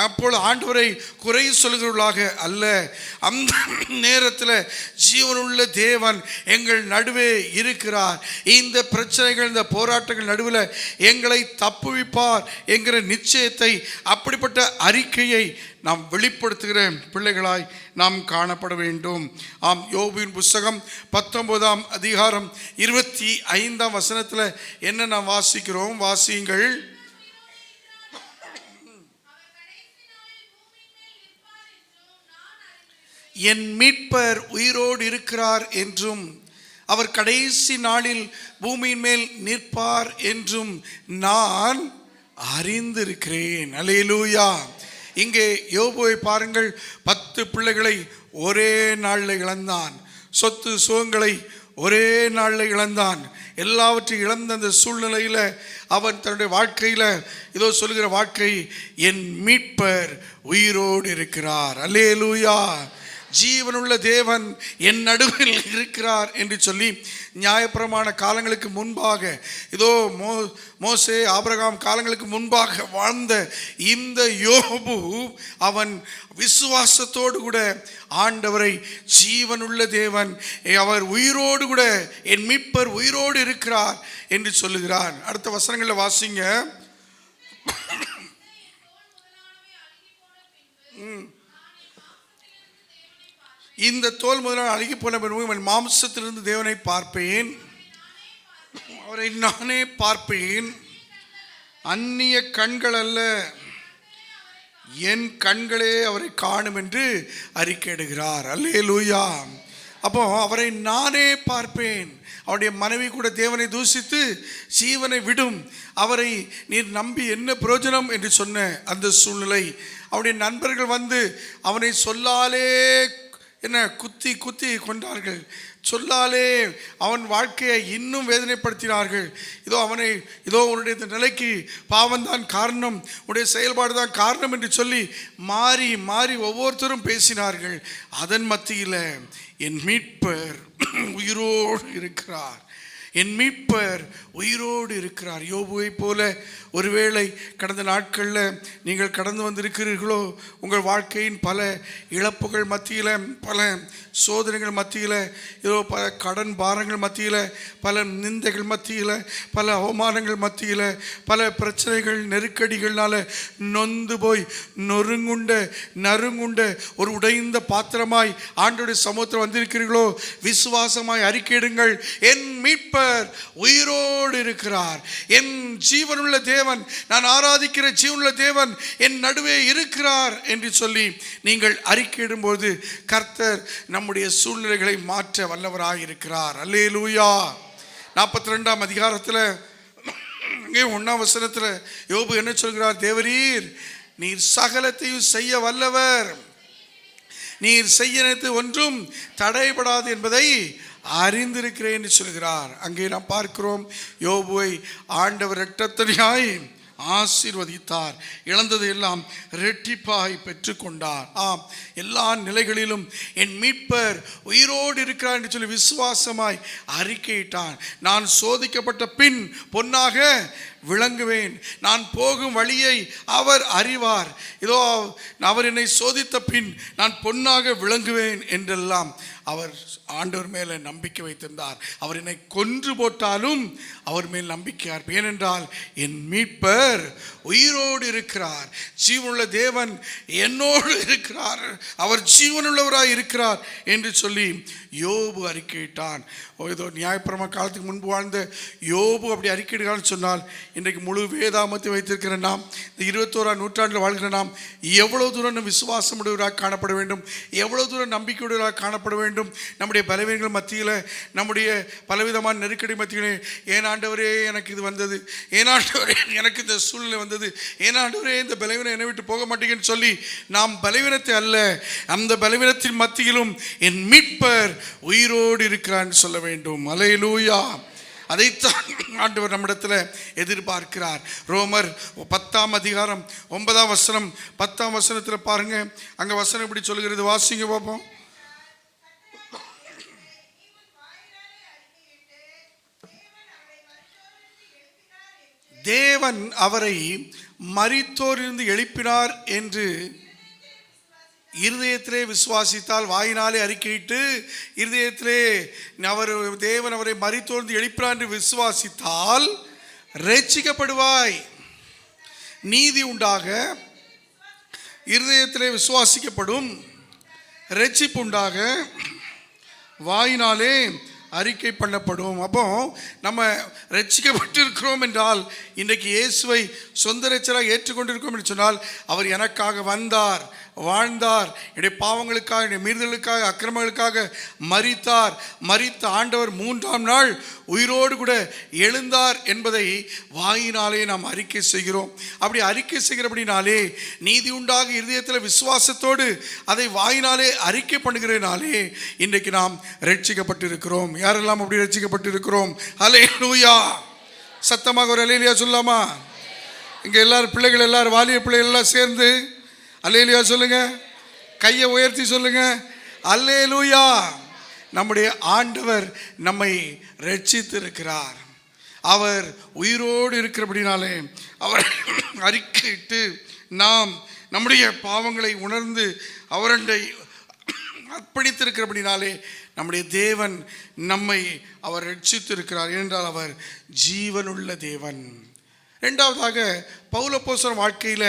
அப்பொழுது ஆண்டவரை குறை சொல்கிறவர்களாக அல்ல. அந்த நேரத்தில் ஜீவனுள்ள தேவன் எங்கள் நடுவே இருக்கிறார், இந்த பிரச்சனைகள், இந்த போராட்டங்கள் நடுவில் எங்களை தப்புவிப்பார் என்கிற நிச்சயத்தை, அப்படிப்பட்ட அறிக்கையை நாம் வெளிப்படுத்துகிற பிள்ளைகளாய் நாம் காணப்பட வேண்டும். ஆம், யோபுவின் புஸ்தகம் 19ஆம் அதிகாரம் 25ஆம் வசனத்தில் என்ன நாம் வாசிக்கிறோம்? வாசியுங்கள். என் மீட்பர் உயிரோடு இருக்கிறார் என்றும் அவர் கடைசி நாளில் பூமியின் மேல் நிற்பார் என்றும் நான் அறிந்திருக்கிறேன். அல்லேலூயா. இங்கே யோபுவை பாருங்கள், 10 பிள்ளைகளை ஒரே நாளில் இழந்தான். சொத்து சுகங்களை ஒரே நாளில் இழந்தான். எல்லாவற்றையும் இழந்த அந்த சூழ்நிலையில் அவன் தன்னுடைய வாழ்க்கையில் இதோ சொல்லுகிற வாழ்க்கை, என் மீட்பர் உயிரோடு இருக்கிறார். அல்லேலூயா. ஜீவனுள்ள தேவன் என் நடுவில் இருக்கிறார் என்று சொல்லி நியாயப்பிரமாண காலங்களுக்கு முன்பாக, இதோ மோசே ஆபிரகாம் காலங்களுக்கு முன்பாக வாழ்ந்த இந்த யோபு, அவன் விசுவாசத்தோடு கூட ஆண்டவரை, ஜீவனுள்ள தேவன், அவர் உயிரோடு கூட, என் மீட்பர் உயிரோடு இருக்கிறார் என்று சொல்லுகிறான். அடுத்த வசனங்களில் வாசிங்க. இந்த தோல் முதலால் அழுகி போன பின்பு மாம்சத்திலிருந்து தேவனை பார்ப்பேன், அவரை நானே பார்ப்பேன். அந்நிய கண்கள் அல்ல, என் கண்களே அவரை காணும் என்று அறிக்கையிடுகிறார். அல்லேலூயா. அப்போ அவரை நானே பார்ப்பேன். அவருடைய மனைவி கூட தேவனை தூஷித்து ஜீவனை விடும், அவரை நீர் நம்பி என்ன பிரயோஜனம் என்று சொன்ன அந்த சூழ்நிலை. அவருடைய நண்பர்கள் வந்து அவனை சொல்லாலே என்ன குத்தி கொண்டார்கள். சொல்லாலே அவன் வாழ்க்கையை இன்னும் வேதனைப்படுத்தினார்கள். இதோ உன்னுடைய இந்த நிலைக்கு பாவம்தான் காரணம், உன்னுடைய செயல்பாடு தான் காரணம் என்று சொல்லி மாறி மாறி ஒவ்வொருத்தரும் பேசினார்கள். அதன் மத்தியில் என் மீட்பர் உயிரோடு இருக்கிறார், என் மீட்பர் உயிரோடு இருக்கிறார். யோபுவை போல ஒருவேளை கடந்த நாட்களில் நீங்கள் கடந்து வந்திருக்கிறீர்களோ, உங்கள் வாழ்க்கையின் பல இழப்புகள் மத்தியில், பல சோதனைகள் மத்தியில், ஏதோ பல கடன் பாரங்கள் மத்தியில், பல நிந்தைகள் மத்தியில், பல அவமானங்கள் மத்தியில், பல பிரச்சனைகள் நெருக்கடிகள்னால நொந்து போய் நறுங்குண்ட ஒரு உடைந்த பாத்திரமாய் ஆண்டவருடைய சமூகத்தில் வந்திருக்கிறீர்களோ, விசுவாசமாய் அறிக்கையிடுங்கள், என் மீட்பர் உயிரோடு இருக்கிறார், என் ஜீவனுள்ள தேவன், நான் ஆராதிக்கிற ஜீவனுள்ள தேவன் என் நடுவே இருக்கிறார் என்று சொல்லி நீங்கள் அறிக்கையிடும்போது கர்த்தர் நம்முடைய சூழ்நிலைகளை மாற்ற வல்லவராக இருக்கிறார். அல்லேலூயா. 42ஆம் அதிகாரத்தில் 1ஆம் வசனத்தில் யோபு என்ன சொல்கிறார்? தேவரீர், நீர் சகலத்தையும் செய்ய வல்லவர், நீர் செய்ய நினைத்து ஒன்றும் தடைபடாது என்பதை அறிந்திருக்கிறேன் என்று சொல்கிறார். அங்கே நாம் பார்க்கிறோம், யோபுவை ஆண்டவர் இரட்டத்தனையாய் ஆசீர்வதித்தார், இழந்தது எல்லாம் இரட்டிப்பாய் பெற்றுக்கொண்டார். ஆம், எல்லா நிலைகளிலும் என் மீட்பர் உயிரோடு இருக்கிறார் என்று சொல்லி விசுவாசமாய் அறிக்கையிட்டான். நான் சோதிக்கப்பட்ட பின் பொன்னாக விளங்குவேன், நான் போகும் வழியை அவர் அறிவார், இதோ அவர் என்னை சோதித்த பின் நான் பொன்னாக விளங்குவேன் என்றெல்லாம் அவர் ஆண்டவர் மேலே நம்பிக்கை வைத்திருந்தார். அவர் என்னை கொன்று போட்டாலும் அவர் மேல் நம்பிக்கையார். ஏனென்றால் என் மீட்பர் உயிரோடு இருக்கிறார், ஜீவனுள்ள தேவன் என்னோடு இருக்கிறார், அவர் ஜீவனுள்ளவராய் இருக்கிறார் என்று சொல்லி யோபு அறிக்கையிட்டான். ஏதோ நியாயப்பிரமாண காலத்துக்கு முன்பு வாழ்ந்த யோபு அப்படி அறிக்கையிடுகிறான்னு சொன்னால், இன்றைக்கு முழு வேதாமத்தை வைத்திருக்கிற நாம், இந்த 21ஆம் நூற்றாண்டில் வாழ்கிற நாம் எவ்வளோ தூரம் விசுவாசம் உடையவராக காணப்பட வேண்டும், எவ்வளோ தூரம் நம்பிக்கையுடையவராக காணப்பட வேண்டும். நம்முடைய பலவீனங்கள் மத்தியில், நம்முடைய பலவிதமான நெருக்கடி மத்தியிலே, ஏன் ஆண்டவரே எனக்கு இது வந்தது, ஏன் ஆண்டவரே எனக்கு இந்த சூழ்நிலை வந்தது, ஏன் ஆண்டவரே இந்த பலவீனம் என்னை விட்டு போக மாட்டேங்கன்னு சொல்லி நாம் பலவீனத்தை அல்ல, அந்த பலவீனத்தின் மத்தியிலும் என் மீட்பர் உயிரோடு இருக்கிறான்னு சொல்ல வேண்டும். அல்லேலூயா. அதைத்தான் ஆண்டவர் நம்மிடத்தில் எதிர்பார்க்கிறார். ரோமர் 10ஆம் அதிகாரம் 9ஆம் வசனம் 10ஆம் வசனத்தில் பாருங்க, அங்கே வசனம் இப்படி சொல்லுகிறது, வாசிங்க பார்ப்போம். தேவன் அவரை மரித்தோரிலிருந்து எழுப்பினார் என்று இருதயத்திலே விசுவாசித்தால், வாயினாலே அறிக்கையிட்டு இருதயத்திலே தேவன் அவரை மரித்தோர்ந்து எழுப்பினார் என்று விசுவாசித்தால் ரட்சிக்கப்படுவாய். நீதி உண்டாக இருதயத்திலே விசுவாசிக்கப்படும், இரட்சிப்புண்டாக வாயினாலே அறிக்கை பண்ணப்படும். அப்போ நம்ம ரட்சிக்கப்பட்டிருக்கிறோம் என்றால், இன்றைக்கு இயேசுவை சொந்த இரட்சகராக ஏற்றுக்கொண்டிருக்கிறோம் என்று சொன்னால், அவர் எனக்காக வந்தார், வாழ்ந்தார், என்னுடைய பாவங்களுக்காக, என்னுடைய மீறுதலுக்காக, அக்கிரமங்களுக்காக மரித்தார், மரித்த ஆண்டவர் 3ஆம் நாள் உயிரோடு கூட எழுந்தார் என்பதை வாயினாலே நாம் அறிக்கை செய்கிறோம். அப்படி அறிக்கை செய்கிறபடினாலே, நீதி உண்டாக இருதயத்தில் விசுவாசத்தோடு அதை வாயினாலே அறிக்கை பண்ணுகிறனாலே இன்றைக்கு நாம் ரட்சிக்கப்பட்டிருக்கிறோம். யாரெல்லாம் அப்படி ரட்சிக்கப்பட்டிருக்கிறோம்? அல்லேலூயா! சத்தமாக ஒரு அல்லேலூயா சொல்லலாமா? இங்கே எல்லாரும் பிள்ளைகள், எல்லாரும் வாலிய பிள்ளைகள் எல்லாம் சேர்ந்து அல்லேலூயா சொல்லுங்க. கையை உயர்த்தி சொல்லுங்க, அல்லேலூயா. நம்முடைய ஆண்டவர் நம்மை ரட்சித்திருக்கிறார். அவர் உயிரோடு இருக்கிறபடினாலே அவர் அறிக்கையிட்டு நாம் நம்முடைய பாவங்களை உணர்ந்து அவரை அர்ப்பணித்திருக்கிறபடினாலே நம்முடைய தேவன் நம்மை அவர் ரட்சித்திருக்கிறார். ஏனென்றால் அவர் ஜீவனுள்ள தேவன். ரெண்டாவதாக, பவுல் அப்போஸ்தலன் வாழ்க்கையில்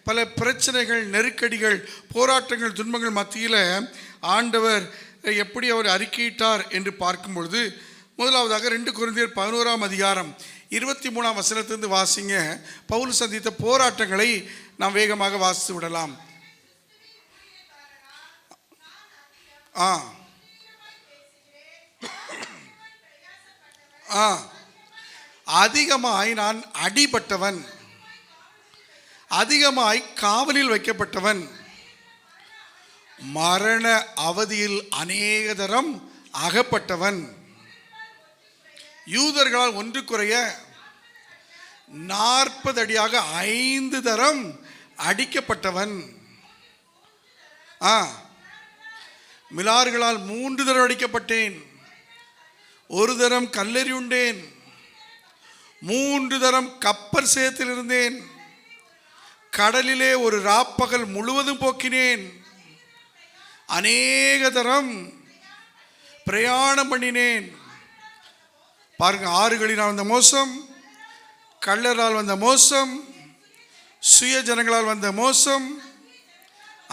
பல பிரச்சனைகள், நெருக்கடிகள், போராட்டங்கள், துன்பங்கள் மத்தியில் ஆண்டவர் எப்படி அவர் அறிக்கையிட்டார் என்று பார்க்கும் பொழுது, முதலாவதாக 2 கொரிந்தியர் 11ஆம் அதிகாரம் 23ஆம் வசனத்திலிருந்து வாசிங்க. பவுல் சந்தித்த போராட்டங்களை நாம் வேகமாக வாசித்து விடலாம். அதிகமாய் நான் அடிபட்டவன், அதிகமாய் காவலில் வைக்கப்பட்டவன், மரண அவதியில் அநேக தரம் அகப்பட்டவன், யூதர்களால் ஒன்று குறைய 40 அடியாக 5 தரம் அடிக்கப்பட்டவன், மிலார்களால் 3 தரம் அடிக்கப்பட்டேன், 1 தரம் கல்லெறி உண்டேன், 3 தரம் கப்பர் சேத்தில் இருந்தேன், கடலிலே ஒரு ராப்பகல் முழுவதும் போக்கினேன், அநேக தரம் பிரயாணம் பண்ணினேன். பாருங்க, ஆறுகளினால் வந்த மோசம், கள்ளரால் வந்த மோசம், சுய ஜனங்களால் வந்த மோசம்,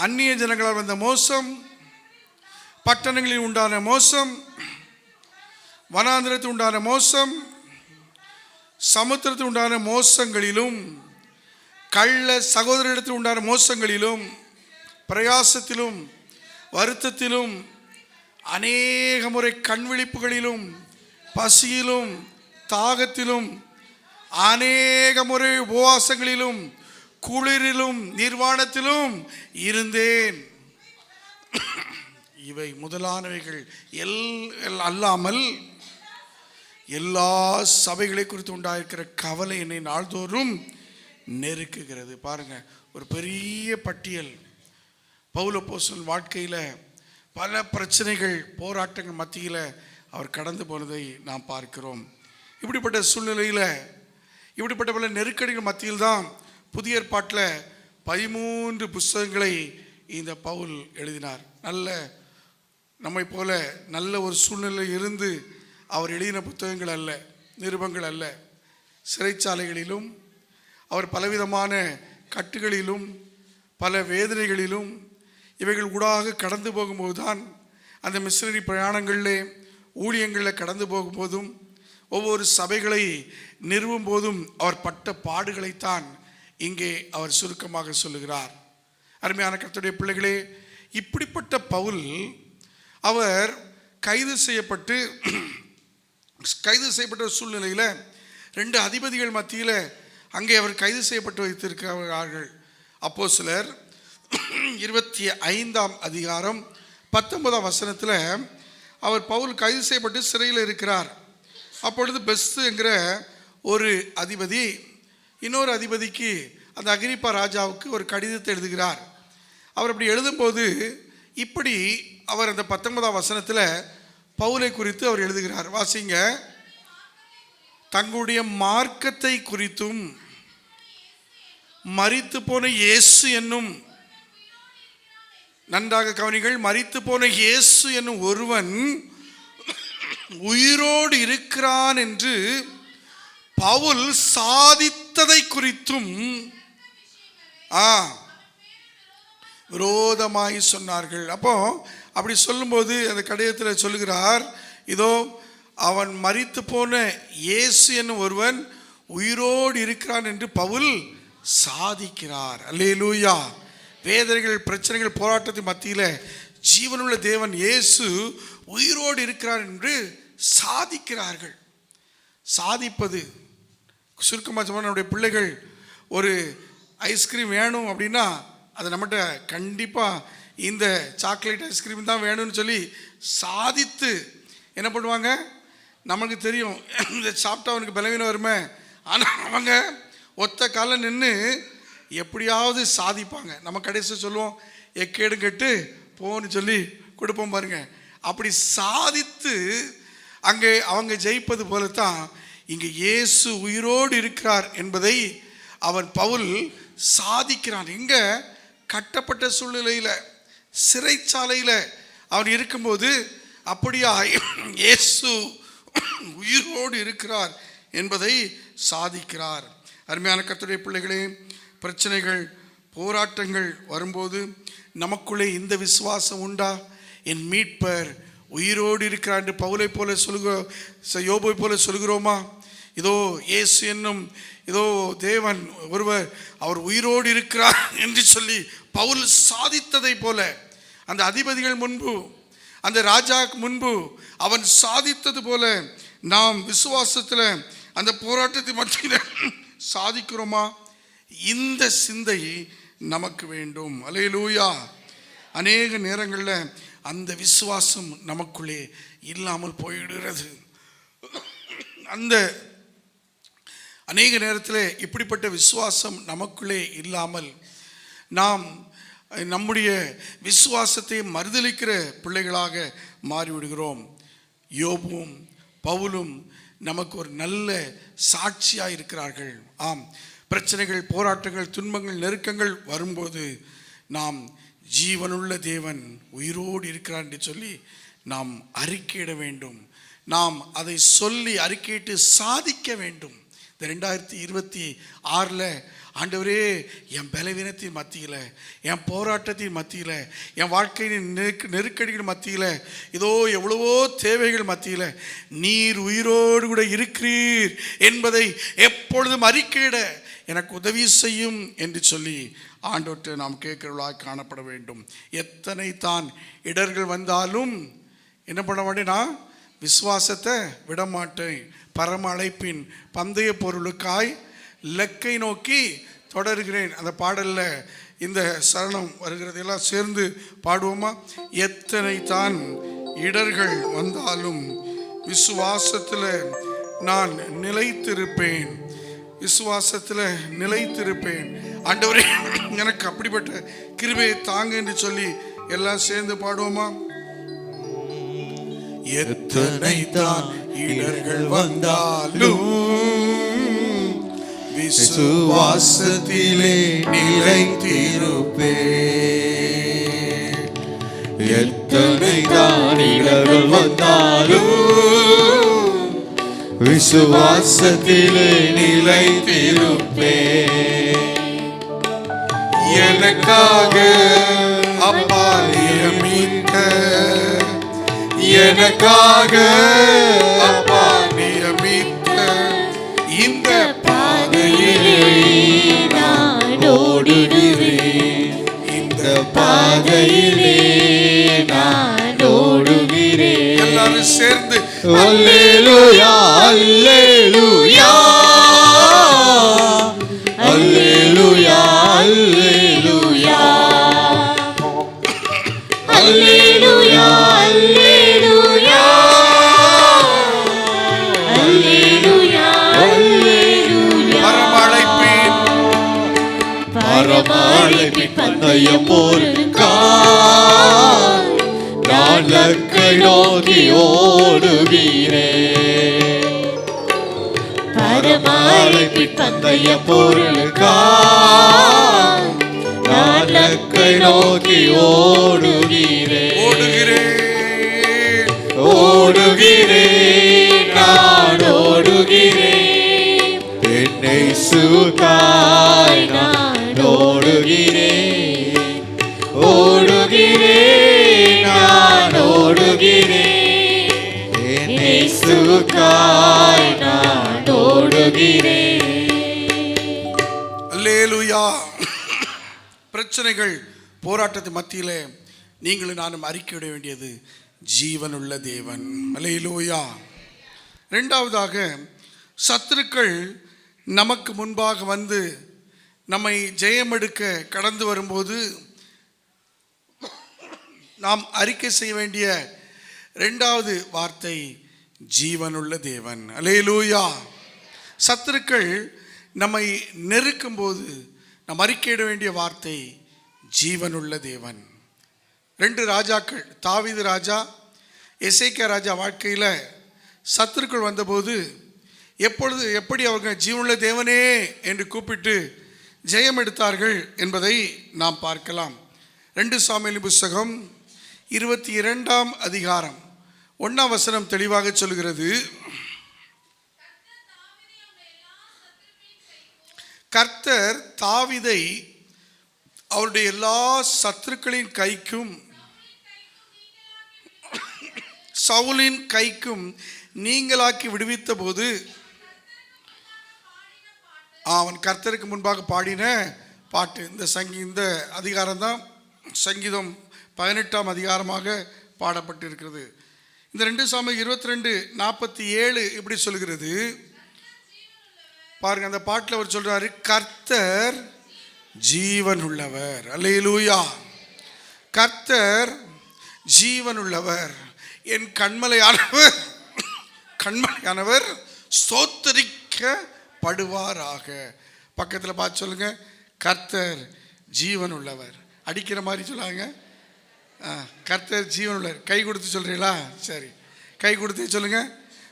அந்நிய ஜனங்களால் வந்த மோசம், பட்டணங்களில் உண்டான மோசம், வனாந்திரத்தில் உண்டான மோசம், சமுத்திரத்தில் உண்டான மோசங்களிலும், கள்ள சகோதரத்தில் உண்டான மோசங்களிலும், பிரயாசத்திலும், வருத்தத்திலும், அநேக முறை கண்விழிப்புகளிலும், பசியிலும், தாகத்திலும், அநேக முறை உபவாசங்களிலும், குளிரிலும், நிர்வாணத்திலும் இருந்தேன். இவை முதலானவைகள் அல்லாமல் எல்லா சபைகளை குறித்து உண்டாயிருக்கிற கவலை என்னை நாள்தோறும் நெருக்குகிறது. பாருங்க, ஒரு பெரிய பட்டியல். பவுல் அப்போஸ்தலன் வாழ்க்கையில் பல பிரச்சனைகள், போராட்டங்கள் மத்தியில் அவர் கடந்து போனதை நாம் பார்க்கிறோம். இப்படிப்பட்ட சூழ்நிலையில், இப்படிப்பட்ட பல நெருக்கடிகள் மத்தியில் தான் புதிய ஏற்பாட்டில் 13 புஸ்தகங்களை இந்த பவுல் எழுதினார். நம்மை போல நல்ல ஒரு சூழ்நிலை இருந்து அவர் எழுதின புத்தகங்கள் அல்ல, நிருபங்கள் அல்ல. சிறைச்சாலைகளிலும், அவர் பலவிதமான கட்டுகளிலும், பல வேதனைகளிலும், இவைகள் ஊடாக கடந்து போகும்போது தான், அந்த மிஷனரி பிரயாணங்களிலே, ஊழியங்களில் கடந்து போகும்போதும், ஒவ்வொரு சபைகளை நிறுவும் போதும் அவர் பட்ட பாடுகளைத்தான் இங்கே அவர் சுருக்கமாக சொல்லுகிறார். அருமையான கர்த்தருடைய பிள்ளைகளே, இப்படிப்பட்ட பவுல் அவர் கைது செய்யப்பட்ட சூழ்நிலையில் 2 அதிபதிகள் மத்தியில் அங்கே அவர் கைது செய்யப்பட்டு வைத்திருக்கிறார்கள். அப்போஸ்தலர் 25ஆம் அதிகாரம் 19ஆம் வசனத்தில் அவர் பவுல் கைது செய்யப்பட்டு சிறையில் இருக்கிறார். அப்பொழுது பெஸ்து என்கிற ஒரு அதிபதி இன்னொரு அதிபதிக்கு, அந்த அகிரிப்பா ராஜாவுக்கு ஒரு கடிதத்தை எழுதுகிறார். அவர் அப்படி எழுதும்போது இப்படி அவர் அந்த 19ஆம் வசனத்தில் பவுலை குறித்து அவர் எழுதுகிறார். வாசிங்க. தங்களுடைய மார்க்கத்தை குறித்தும் மரித்து போன இயேசு என்னும், நன்றாக கவனிகள், மரித்து போன இயேசு என்னும் ஒருவன் உயிரோடு இருக்கிறான் என்று பவுல் சாதித்ததை குறித்தும் விரோதமாய் சொன்னார்கள். அப்போ அப்படி சொல்லும்போது அந்த கடிதத்தில் சொல்லுகிறார், இதோ அவன் மரித்து போன இயேசு என்னும் ஒருவன் உயிரோடு இருக்கிறான் என்று பவுல் சாதிக்கிறார். அல்லேலூயா. வேதனைகள், பிரச்சனைகள், போராட்டத்தின் மத்தியில் ஜீவனுள்ள தேவன் இயேசு உயிரோடு இருக்கிறார் என்று சாதிக்கிறார்கள். சாதிப்பது சுருக்கமாக சொன்னால், நம்முடைய பிள்ளைகள் ஒரு ஐஸ்கிரீம் வேணும் அப்படின்னா அதை நம்மகிட்ட கண்டிப்பாக இந்த சாக்லேட் ஐஸ்கிரீம் தான் வேணும்னு சொல்லி சாதித்து என்ன பண்ணுவாங்க, நமக்கு தெரியும் இதை சாப்பிட்டா அவனுக்கு பலவீனம் வருமே. ஆனால் அவங்க ஒத்த காலம் நின்று எப்படியாவது சாதிப்பாங்க. நம்ம கடைசி சொல்லுவோம், எக்கேடு கெட்டு போன்னு சொல்லி கொடுப்போம் பாருங்க. அப்படி சாதித்து அங்கே அவங்க ஜெயிப்பது போலத்தான் இங்கே இயேசு உயிரோடு இருக்கிறார் என்பதை அவன் பவுல் சாதிக்கிறான். எங்கே? கட்டப்பட்ட சூழ்நிலையில், சிறைச்சாலையில் அவன் இருக்கும்போது அப்படியா இயேசு உயிரோடு இருக்கிறார் என்பதை சாதிக்கிறார். அருமையான கர்த்தருடைய பிள்ளைகளே, பிரச்சனைகள், போராட்டங்கள் வரும்போது நமக்குள்ளே இந்த விசுவாசம் உண்டா? என் மீட்பர் உயிரோடு இருக்கிறார் என்று பவுலை போல யோபை போல சொல்கிறோமா? இதோ இயேசு என்னும் இதோ தேவன் ஒருவர், அவர் உயிரோடு இருக்கிறார் என்று சொல்லி பவுல் சாதித்ததை போல, அந்த அதிபதிகள் முன்பு, அந்த ராஜா முன்பு அவன் சாதித்தது போல நாம் விசுவாசத்தில் அந்த போராட்டத்தின் மத்தியில் சாதிக்கிறோமா? இந்த சிந்தை நமக்கு வேண்டும். அல்லேலூயா. அநேக நேரங்களில் அந்த விசுவாசம் நமக்குள்ளே இல்லாமல் போயிடுகிறது. அந்த அநேக நேரத்தில் இப்படிப்பட்ட விசுவாசம் நமக்குள்ளே இல்லாமல் நாம் நம்முடைய விசுவாசத்தை மறுதலிக்கிற பிள்ளைகளாக மாறிவிடுகிறோம். யோபும் பவுலும் நமக்கு ஒரு நல்ல சாட்சியாக இருக்கிறார்கள். ஆம், பிரச்சனைகள், போராட்டங்கள், துன்பங்கள், நெருக்கங்கள் வரும்போது நாம் ஜீவனுள்ள தேவன் உயிரோடு இருக்கிறார் என்று சொல்லி நாம் அறிக்கையிட வேண்டும். நாம் அதை சொல்லி அறிக்கையிட்டு சாதிக்க வேண்டும். இந்த 2026 ஆண்டவரே, என் பலவீனத்தின் மத்தியில், என் போராட்டத்தின் மத்தியில், என் வாழ்க்கையின் நெருக்கடிகள் மத்தியில், இதோ எவ்வளவோ தேவைகள் மத்தியில் நீர் உயிரோடு கூட இருக்கிறீர் என்பதை எப்பொழுதும் அறிக்கையிட எனக்கு உதவி செய்யும் என்று சொல்லி ஆண்டவர்கிட்ட நாம் கேட்கிறவர்களாக காணப்பட வேண்டும். எத்தனை தான் இடர்கள் வந்தாலும் என்ன பண்ண மாட்டேன்னா, விசுவாசத்தை விடமாட்டேன். பரம அழைப்பின் பந்தய பொருளுக்காய் லக்கை நோக்கி தொடர்கிறேன். அந்த பாடலில் இந்த சரணம் வருகிறது. எல்லாம் சேர்ந்து பாடுவோமா? எத்தனை தான் இடர்கள் வந்தாலும் விசுவாசத்தில் நான் நிலைத்திருப்பேன், விசுவாசத்தில் நிலைத்திருப்பேன். ஆண்டவரே, எனக்கு அப்படிப்பட்ட கிருபையை தாங்க என்று சொல்லி எல்லாம் சேர்ந்து பாடுவோமா? எத்தனை தான் இடர்கள் வந்தாலும் விசுவாசத்திலே நிலைத்திருப்பேன். எத்தனை தான் இடர்கள் வந்தாலும் விசுவாசத்திலே நிலைத்திருப்பேன். எனக்காக அப்பா நியமித்த, எனக்காக அப்பா நியமித்த இந்த பாதையிலே நான் ஓடுகிறேன், இந்த பாதையிலே நான் ஓடுகிறேன். எல்லாரும் சேர்ந்து அல்லேலூயா, அல்லேலூயா, அல்லேலூயா, அல்லேலூயா, அல்லேலூயா, அல்லேலூயா, அல்லேலூயா, அல்லேலூயா. பரமழைப்பின் பந்தயம் பொருளுக்காய் நான் லக்கை நோக்கி ஓடுகிறேன். பரமழைப்பின் பந்தயம் பொருளுக்காய் நான் லக்கை நோக்கி ஓடுகிறேன். ஓடுகிறேன், ஓடுகிறேன், நான் ஓடுகிறேன். என்னை சுகாய் நான் ஓடுகிறேன், இயேசுவுக்காய் நான் ஓடுகிறேன். அல்லேலூயா. பிரச்சனைகள் போராட்டத்து மத்தியிலே நீங்களும் நானும் அறிக்கையிட வேண்டியது ஜீவனுள்ள தேவன். அல்லேலூயா. இரண்டாவதாக, சத்துருக்கள் நமக்கு முன்பாக வந்து நம்மை ஜெயமெடுக்க கடந்து வரும்போது நாம் அறிக்கை செய்ய வேண்டிய இரண்டாவது வார்த்தை ஜீவனுள்ள தேவன். அல்லேலூயா. சத்துருக்கள் நம்மை நெருக்கும் போது நாம் அறிக்கையிட வேண்டிய வார்த்தை ஜீவனுள்ள தேவன். 2 ராஜாக்கள், தாவீது ராஜா, எசேக்கியா ராஜா வாழ்க்கையில் சத்துருக்கள் வந்தபோது எப்படி அவங்க ஜீவனுள்ள தேவனே என்று கூப்பிட்டு ஜெயம் எடுத்தார்கள் என்பதை நாம் பார்க்கலாம். 2 சாமுவேல் புஸ்தகம் 22ஆம் அதிகாரம் 1ஆம் வசனம் தெளிவாக சொல்கிறது, கர்த்தர் தாவீதை அவருடைய எல்லா சத்துருக்களின் கைக்கும் சவுலின் கைக்கும் நீங்களாக்கி விடுவித்த போது அவன் கர்த்தருக்கு முன்பாக பாடின பாட்டு. இந்த அதிகாரம் தான் சங்கீதம் 18ஆம் அதிகாரமாக பாடப்பட்டிருக்கிறது. இந்த 2 சாமுவேல் 22:47 இப்படி சொல்கிறது பாருங்க. அந்த பாட்டில் அவர் சொல்றாரு, கர்த்தர் ஜீவன் உள்ளவர். அல்லேலூயா. கர்த்தர் ஜீவன் உள்ளவர், என் கண்மலையானவர் ஸ்தோத்தரிக்கப்படுவாராக. பக்கத்தில் பார்த்து சொல்லுங்க, கர்த்தர் ஜீவன் உள்ளவர். அடிக்கிற மாதிரி சொல்லாங்க. கர்த்தர் ஜீவன் உள்ளவர். கை கொடுத்து சொல்றீங்களா? சரி, கை கொடுத்து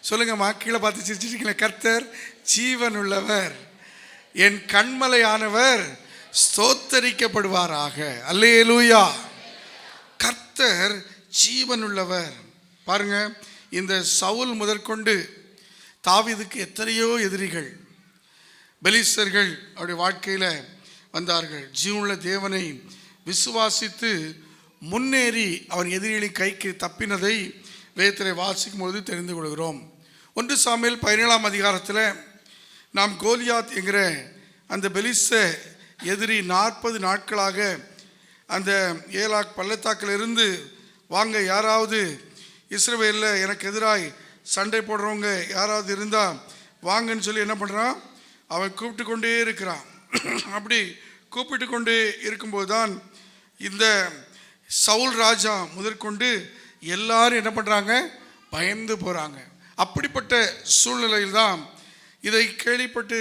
சொல்லுங்கம்மா. கீழே பார்த்து சிரிச்சிருக்கீங்களா? கர்த்தர் ஜீவன் உள்ளவர், என் கண்மலையானவர் ஸ்தோத்தரிக்கப்படுவாராக. அல்லேலூயா. கர்த்தர் ஜீவன் உள்ளவர். பாருங்க, இந்த சவுல் முதற்கொண்டு தாவீதுக்கு எத்தனையோ எதிரிகள், பெலிஸ்தர்கள் அவருடைய வாழ்க்கையில் வந்தார்கள். ஜீவனுள்ள தேவனை விசுவாசித்து முன்னேறி அவன் எதிரிகளின் கைக்கு தப்பினதை வேதத்திலே வாசிக்கும் பொழுது தெரிந்து கொள்கிறோம். 1 சாமுவேல் 17ஆம் அதிகாரத்தில் நாம் கோலியாத் என்கிற அந்த பெலிஸ்த எதிரி 40 நாட்களாக அந்த ஏலாக் பள்ளத்தாக்கிலிருந்து வாங்க, யாராவது இஸ்ரவேலில் எனக்கு எதிராய் சண்டை போடுறவங்க யாராவது இருந்தால் வாங்கன்னு சொல்லி என்ன பண்ணுறான், அவன் கூப்பிட்டு கொண்டே இருக்கிறான். அப்படி கூப்பிட்டு கொண்டே இருக்கும்போது தான் இந்த சவுல் ராஜா முதற்கொண்டு எல்லாரும் என்ன பண்ணுறாங்க, பயந்து போகிறாங்க. அப்படிப்பட்ட சூழ்நிலையில் தான் இதை கேள்விப்பட்டு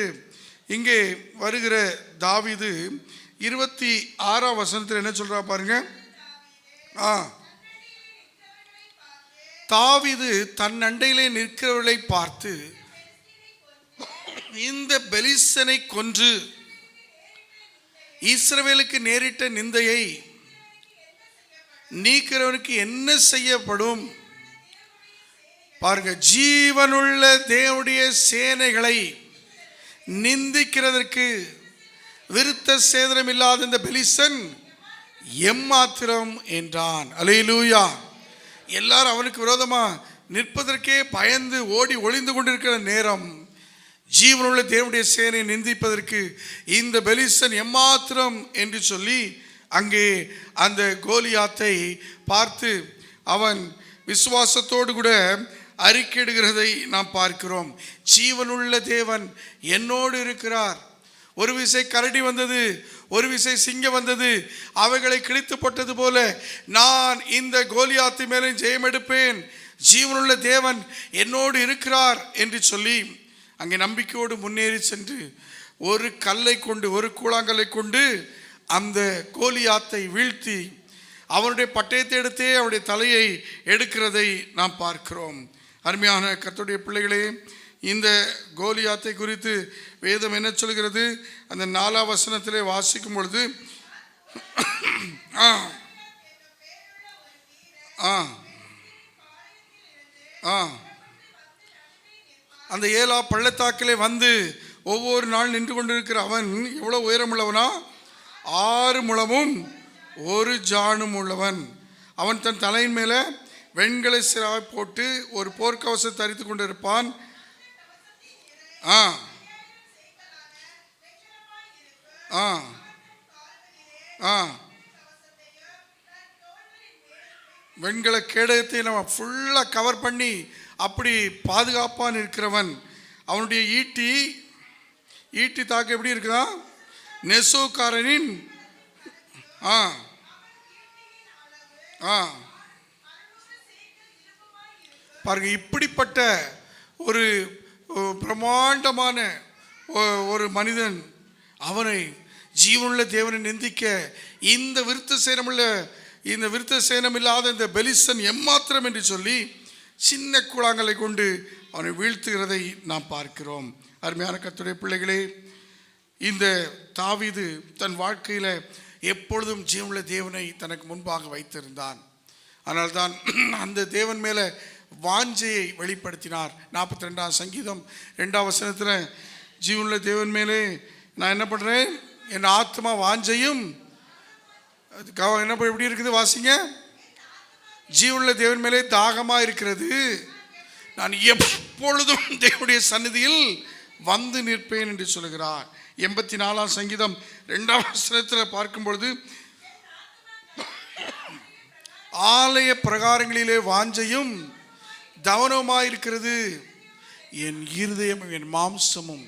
இங்கே வருகிற தாவீது 26ஆம் வசனத்தில் என்ன சொல்றா பாருங்க. தாவீது தன் அண்டையிலே நிற்கிறவர்களை பார்த்து, இந்த பெலிஸ்தனை கொன்று இஸ்ரவேலுக்கு நேரிட்ட நிந்தையை நீக்கிறவனுக்கு என்ன செய்யப்படும்? பாருங்க, ஜீவனுள்ள தேவனுடைய சேனைகளை நிந்திக்கிறதற்கு விருத்த சேதனம் இல்லாத இந்த பெலிஸ்தன் எம்மாத்திரம் என்றான். அல்லேலூயா. எல்லாரும் அவனுக்கு விரோதமா நிற்பதற்கே பயந்து ஓடி ஒளிந்து கொண்டிருக்கிற நேரம், ஜீவனுள்ள தேவனுடைய சேனையை நிந்திப்பதற்கு இந்த பெலிஸ்தன் எம்மாத்திரம் என்று சொல்லி அங்கே அந்த கோலியாத்தை பார்த்து அவன் விசுவாசத்தோடு கூட அறிக்கையிடுகிறதை நாம் பார்க்கிறோம். ஜீவனுள்ள தேவன் என்னோடு இருக்கிறார். ஒரு விசை கரடி வந்தது, ஒரு விசை சிங்கம் வந்தது, அவைகளை கிழித்து போட்டது போல நான் இந்த கோலியாத்து மேலே ஜெயம் எடுப்பேன். ஜீவனுள்ள தேவன் என்னோடு இருக்கிறார் என்று சொல்லி அங்கே நம்பிக்கையோடு முன்னேறி சென்று ஒரு கல்லை கொண்டு, ஒரு கூழாங்கல்லை கொண்டு அந்த கோலியாத்தை வீழ்த்தி அவனுடைய பட்டயத்தை எடுத்தே அவனுடைய தலையை எடுக்கிறதை நாம் பார்க்கிறோம். அருமையான கர்த்தருடைய பிள்ளைகளே, இந்த கோலியாத்தை குறித்து வேதம் என்ன சொல்கிறது? அந்த 4ஆம் வசனத்திலே வாசிக்கும் பொழுது அந்த ஏலா பள்ளத்தாக்கிலே வந்து ஒவ்வொரு நாள் நின்று கொண்டிருக்கிற அவன் எவ்வளவு உயரமுள்ளவனா? 6 முழமும் 1 ஜானும் உள்ளவன். அவன் தன் தலையின் மேலே வெண்கல சிராய் போட்டு ஒரு போர்க்கவசம் தரித்து கொண்டிருப்பான். ஆ ஆ ஆ வெண்கல கேடயத்தை நம்ம ஃபுல்லாக கவர் பண்ணி அப்படி பாதுகாப்பான் இருக்கிறவன். அவனுடைய ஈட்டி தாக்கு எப்படி இருக்குதா? நெசோக்காரனின் ஆ ஆ பாருங்க, இப்படிப்பட்ட ஒரு பிரம்மாண்டமான ஒரு மனிதன், அவனை ஜீவனுள்ள தேவனை நிந்திக்க இந்த விருத்த சேனம் இல்லாத இந்த பெலிஸ்தன் எம்மாத்திரம் என்று சொல்லி சின்ன கூழாங்கலை கொண்டு அவனை வீழ்த்துகிறதை நாம் பார்க்கிறோம். அருமையான கர்த்தருடைய பிள்ளைகளே, இந்த தாவீது தன் வாழ்க்கையில் எப்பொழுதும் ஜீவனுள்ள தேவனை தனக்கு முன்பாக வைத்திருந்தான். ஆனால் தான் அந்த தேவன் மேலே வாஞ்சையை வெளிப்படுத்தினார். 42ஆம் சங்கீதம் 2ஆம் வசனத்தில் ஜீவனுள்ள தேவன் மேலே நான் என்ன பண்ணுறேன், என் ஆத்மா வாஞ்சையும் என்ன எப்படி இருக்குது வாசிங்க. ஜீவனுள்ள தேவன் மேலே தாகமாக இருக்கிறது, நான் எப்பொழுதும் தேவனுடைய சந்நிதியில் வந்து நிற்பேன் என்று சொல்கிறார். 84ஆம் சங்கீதம் 2ஆம் வசனத்தில் பார்க்கும் பொழுது ஆலய பிரகாரங்களிலே வாஞ்சையும் தவனமாயிருக்கிறது என் இருதயமும் என் மாம்சமும்.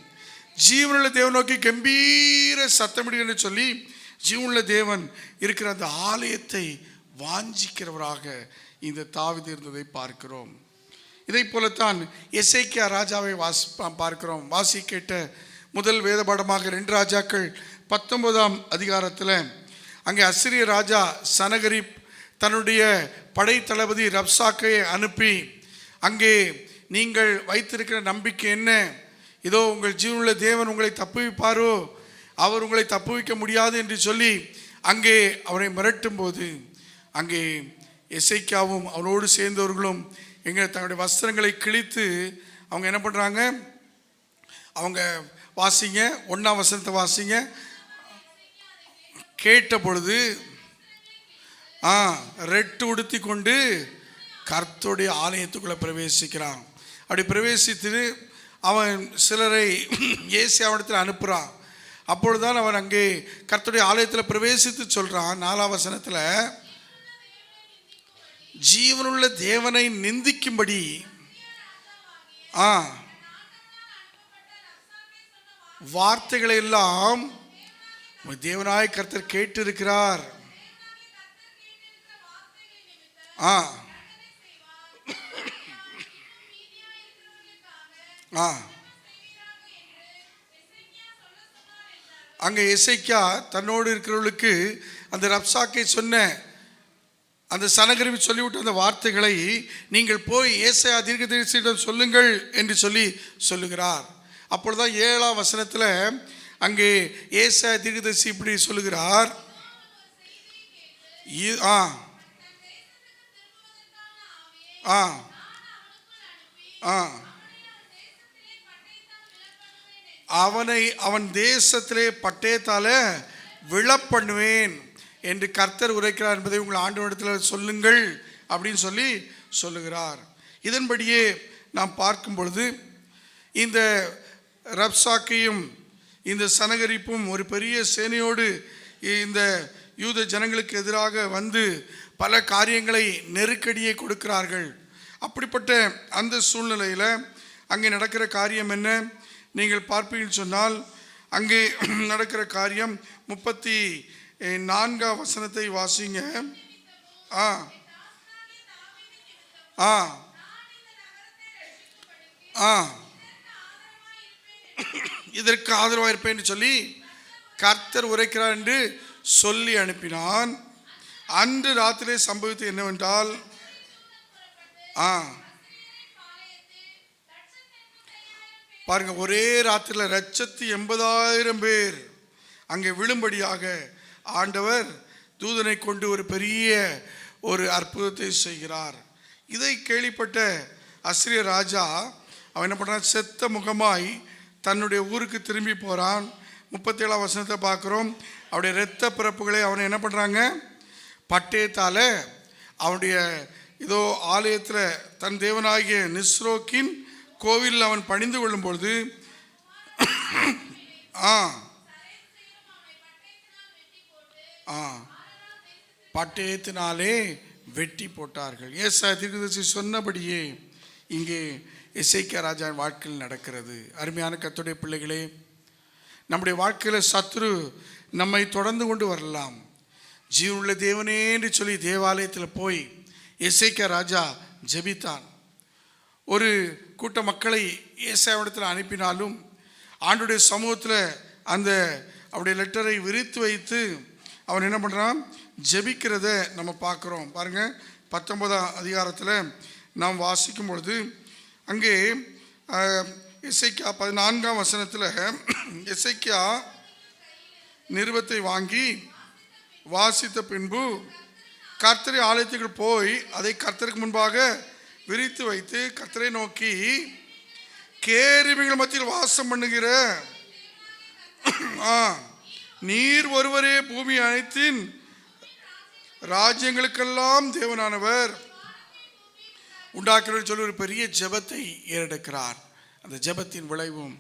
ஜீவனுள்ள தேவன் நோக்கி கம்பீர சத்தமிடுன்னு சொல்லி ஜீவனுள்ள தேவன் இருக்கிற அந்த ஆலயத்தை வாஞ்சிக்கிறவராக இந்த தாவீது இருந்ததை பார்க்கிறோம். இதை போலத்தான் எசேக்கியா ராஜாவை பார்க்கிறோம். வாசி கேட்ட முதல் வேத பாடமாக 2 ராஜாக்கள் 19ஆம் அதிகாரத்தில் அங்கே அசிரிய ராஜா சனகரிப் தன்னுடைய படை தளபதி ரப்சாக்கையை அனுப்பி, அங்கே நீங்கள் வைத்திருக்கிற நம்பிக்கை என்ன? இதோ உங்கள் ஜீவனுள்ள தேவன் உங்களை தப்புவிப்பாரோ, அவர் உங்களை தப்புவிக்க முடியாது என்று சொல்லி அங்கே அவரை மிரட்டும் போது, அங்கே எசேக்கியாவும் அவனோடு சேர்ந்தவர்களும் எங்கள் தன்னுடைய வஸ்திரங்களை கிழித்து அவங்க என்ன பண்ணுறாங்க? அவங்க வாசிங்க 1ஆம் வசனத்தை வாசிங்க. கேட்ட பொழுது ரெட்டு உடுத்தி கொண்டு கர்த்தருடைய ஆலயத்துக்குள்ளே பிரவேசிக்கிறான். அப்படி பிரவேசித்து அவன் சிலரை ஏசியாவிடத்தில் அனுப்புகிறான். அப்பொழுதுதான் அவன் அங்கே கர்த்தருடைய ஆலயத்தில் பிரவேசித்து சொல்கிறான் 4ஆம் வசனத்தில், ஜீவனுள்ள தேவனை நிந்திக்கும்படி வார்த்தைகளை எல்லாம் தேவனாய கர்த்தர் கேட்டிருக்கிறார். அங்கே எசேக்கியா தன்னோடு இருக்கிறவர்களுக்கு அந்த ரப்சாக்கை சொன்ன அந்த சனகரிவி சொல்லிவிட்ட அந்த வார்த்தைகளை நீங்கள் போய் ஏசாயா தீர்க்கதரிசியிடம் சொல்லுங்கள் என்று சொல்லுகிறார். அப்பொழுதுதான் 7ஆம் வசனத்தில் அங்கே ஏசாயா தீர்க்கதரிசி இப்படி சொல்லுகிறார். அவனை அவன் தேசத்திலே பட்டயத்தால விழப்பண்ணுவேன் என்று கர்த்தர் உரைக்கிறார் என்பதை உங்கள் ஆண்டவரிடத்தில் சொல்லுங்கள் அப்படின்னு சொல்லுகிறார். இதன்படியே நாம் பார்க்கும் பொழுது இந்த ரப்சாக்கையும் இந்த சனகரிப்பும் ஒரு பெரிய சேனையோடு இந்த யூத ஜனங்களுக்கு எதிராக வந்து பல காரியங்களை நெருக்கடியை கொடுக்கிறார்கள். அப்படிப்பட்ட அந்த சூழ்நிலையில் அங்கே நடக்கிற காரியம் என்ன நீங்கள் பார்ப்பீங்கன்னு சொன்னால், அங்கே நடக்கிற காரியம் 34ஆம் வசனத்தை வாசிங்க. இதற்கு ஆதரவாக இருப்பேன் என்று சொல்லி கர்த்தர் உரைக்கிறார் என்று சொல்லி அனுப்பினான். அன்று ராத்திரிலே சம்பவித்தது என்னவென்றால், பாருங்க, ஒரே ராத்திரியில் 180,000 பேர் அங்கே விழும்படியாக ஆண்டவர் தூதனை கொண்டு ஒரு பெரிய ஒரு அற்புதத்தை செய்கிறார். இதை கேள்விப்பட்ட அசிரிய ராஜா அவன் என்ன பண்ணுறான்? செத்த முகமாய் தன்னுடைய ஊருக்கு திரும்பி போகிறான். 37ஆம் வசனத்தை பார்க்குறோம். அவருடைய இரத்த பிறப்புகளை அவனை என்ன பண்ணுறாங்க? பட்டயத்தால் அவனுடைய இதோ ஆலயத்தில் தன் தேவனாகிய நிஸ்ரோக்கின் கோவிலில் அவன் பணிந்து கொள்ளும் பொழுது பட்டயத்தினாலே வெட்டி போட்டார்கள். ஏசாயா தீர்க்கதரிசி சொன்னபடியே இங்கே எசேக்கியா ராஜாவின் வாழ்க்கையில் நடக்கிறது. அருமையான கர்த்தருடைய பிள்ளைகளே, நம்முடைய வாழ்க்கையில் சத்துரு நம்மை தொடர்ந்து கொண்டு வரலாம். ஜீவனுள்ள தேவனே என்று சொல்லி தேவாலயத்தில் போய் எசேக்கியா ராஜா ஜெபித்தான். ஒரு கூட்ட மக்களை ஏசாயாவிடத்தில் அனுப்பினாலும் ஆண்டுடைய சமூகத்தில் அந்த அவருடைய லெட்டரை விரித்து வைத்து அவன் என்ன பண்ணுறான், ஜெபிக்கிறத நம்ம பார்க்குறோம். பாருங்கள், 19ஆம் அதிகாரத்தில் நாம் வாசிக்கும் பொழுது அங்கே எசேக்கியா 14ஆம் வசனத்தில் எசேக்கியா நிருபத்தை வாங்கி வாசித்த பின்பு கர்த்தரை ஆலயத்துக்கு போய் அதை கர்த்தருக்கு முன்பாக விரித்து வைத்து கர்த்தரை நோக்கி, கேருபீன்கள் மத்தியில் வாசம் பண்ணுகிற நீர் ஒருவரே பூமி அனைத்தின் ராஜ்யங்களுக்கெல்லாம் தேவனானவர் உண்டாக்குறவர் சொல்லி ஒரு பெரிய ஜெபத்தை ஏறெடுக்கிறார். அந்த ஜெபத்தின் விளைவும்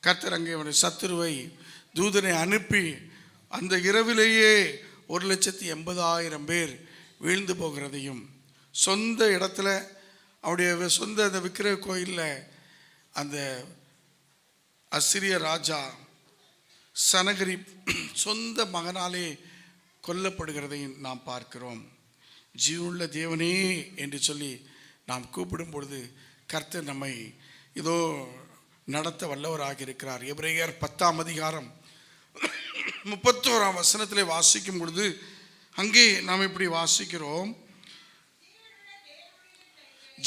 கர்த்தர் அங்கே அவருடைய சத்துருவை தூதனை அனுப்பி அந்த இரவிலேயே 1,80,000 பேர் வீழ்ந்து போகிறதையும், சொந்த இடத்துல அவருடைய சொந்த அந்த விக்கிரக கோயிலில் அந்த அசிரிய ராஜா சனகரிப் சொந்த மகனாலே கொல்லப்படுகிறதையும் நாம் பார்க்கிறோம். ஜீவனுள்ள தேவனே என்று சொல்லி நாம் கூப்பிடும் பொழுது கர்த்தர் நம்மை இதோ நடத்த வல்லவராக இருக்கிறார். எபிரேயர் 10ஆம் அதிகாரம் 31ஆம் வசனத்திலே வாசிக்கும் பொழுது அங்கே நாம் இப்படி வாசிக்கிறோம்,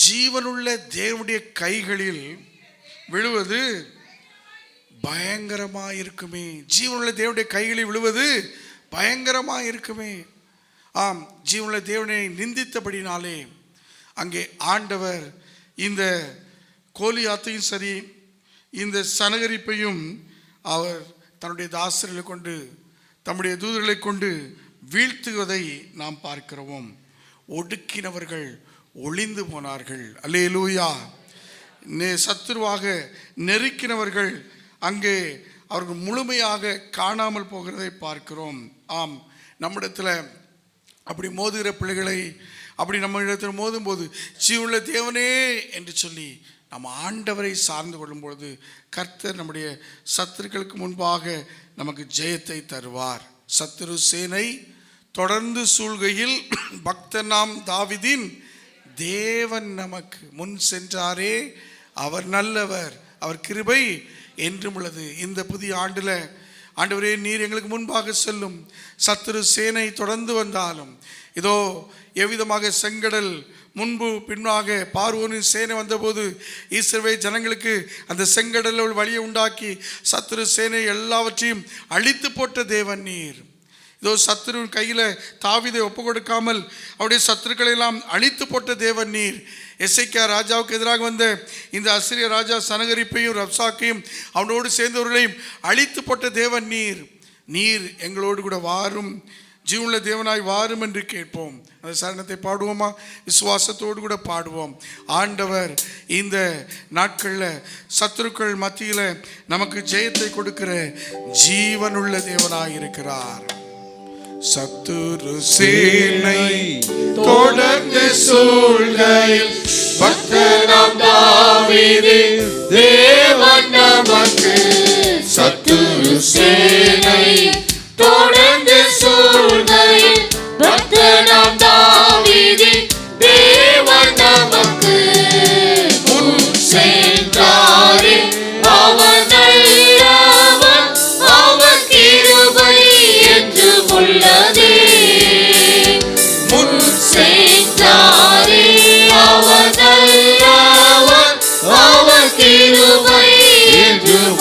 ஜீவனுள்ள தேவனுடைய கைகளில் விழுவது பயங்கரமாக இருக்குமே. ஜீவனுள்ள தேவனுடைய கைகளில் விழுவது பயங்கரமாக இருக்குமே. ஆம், ஜீவனுள்ள தேவனை நிந்தித்தபடினாலே அங்கே ஆண்டவர் இந்த கோலியாத்தையும் சரி இந்த சனகரிப்பையும் அவர் தன்னுடைய தாசர்களை கொண்டு தம்முடைய தூதர்களை கொண்டு வீழ்த்துவதை நாம் பார்க்கிறோம். ஒடுக்கினவர்கள் ஒளிந்து போனார்கள். அல்லேலூயா. சத்துருவாக நெருக்கினவர்கள் அங்கே அவர்கள் முழுமையாக காணாமல் போகிறதை பார்க்கிறோம். ஆம், நம்மிடத்தில் அப்படி மோதுகிற பிள்ளைகளை அப்படி நம்ம இடத்தில் மோதும் போது ஜீவனுள்ள தேவனே என்று சொல்லி நம்ம ஆண்டவரை சார்ந்து கொள்ளும்பொழுது கர்த்தர் நம்முடைய சத்துருக்களுக்கு முன்பாக நமக்கு ஜெயத்தை தருவார். சத்துரு சேனை தொடர்ந்து சூழ்கையில் பக்தனாம் தாவீதின் தேவன் நமக்கு முன் சென்றாரே, அவர் நல்லவர், அவர் கிருபை என்றும் உள்ளது. இந்த புதிய ஆண்டில் ஆண்டவரே நீர் எங்களுக்கு முன்பாக செல்லும். சத்துரு சேனை தொடர்ந்து வந்தாலும் இதோ எவ்விதமாக செங்கடல் முன்பு பின்னாக பார்வோனின் சேனை வந்தபோது இஸ்ரவேல் ஜனங்களுக்கு அந்த செங்கடலில் வழியை உண்டாக்கி சத்துரு சேனை எல்லாவற்றையும் அழித்து போட்ட தேவன் நீர். இதோ சத்துருவின் கையில் தாவீதை ஒப்பு கொடுக்காமல் அவருடைய சத்துருக்களை எல்லாம் அழித்து போட்ட தேவன் நீர். எசேக்கியா ராஜாவுக்கு எதிராக வந்த இந்த அசிரிய ராஜா சனகரிப்பையும் ரப்சாக்கையும் அவனோடு சேர்ந்தவர்களையும் அழித்து போட்ட தேவன் நீர். நீர் எங்களோடு கூட வாரும், ஜீவனுள்ள தேவனாய் வாரும் என்று கேட்போம். அந்த சரணத்தை பாடுவோமா? விசுவாசத்தோடு கூட பாடுவோம். ஆண்டவர் இந்த நாட்களில் சத்துருக்கள் மத்தியில் நமக்கு ஜெயத்தை கொடுக்கிற ஜீவனுள்ள தேவனாய் இருக்கிறார். சத்துரு சேனை தொடர்ந்து சூழ்கையில் பக்தனாம் தாவீதின் தேவன் நமக்கு. சத்துரு சேனை தொடர்ந்து சூழ்கையில் பக்தனாம் தாவீதின் தேவன் நமக்கு முன் சென்றாரே, அவர் நல்லவர், அவர் கிருபை என்றும் உள்ளதே. முன் சென்றாரே, அவர் நல்லவர், அவர் கிருபை என்றும்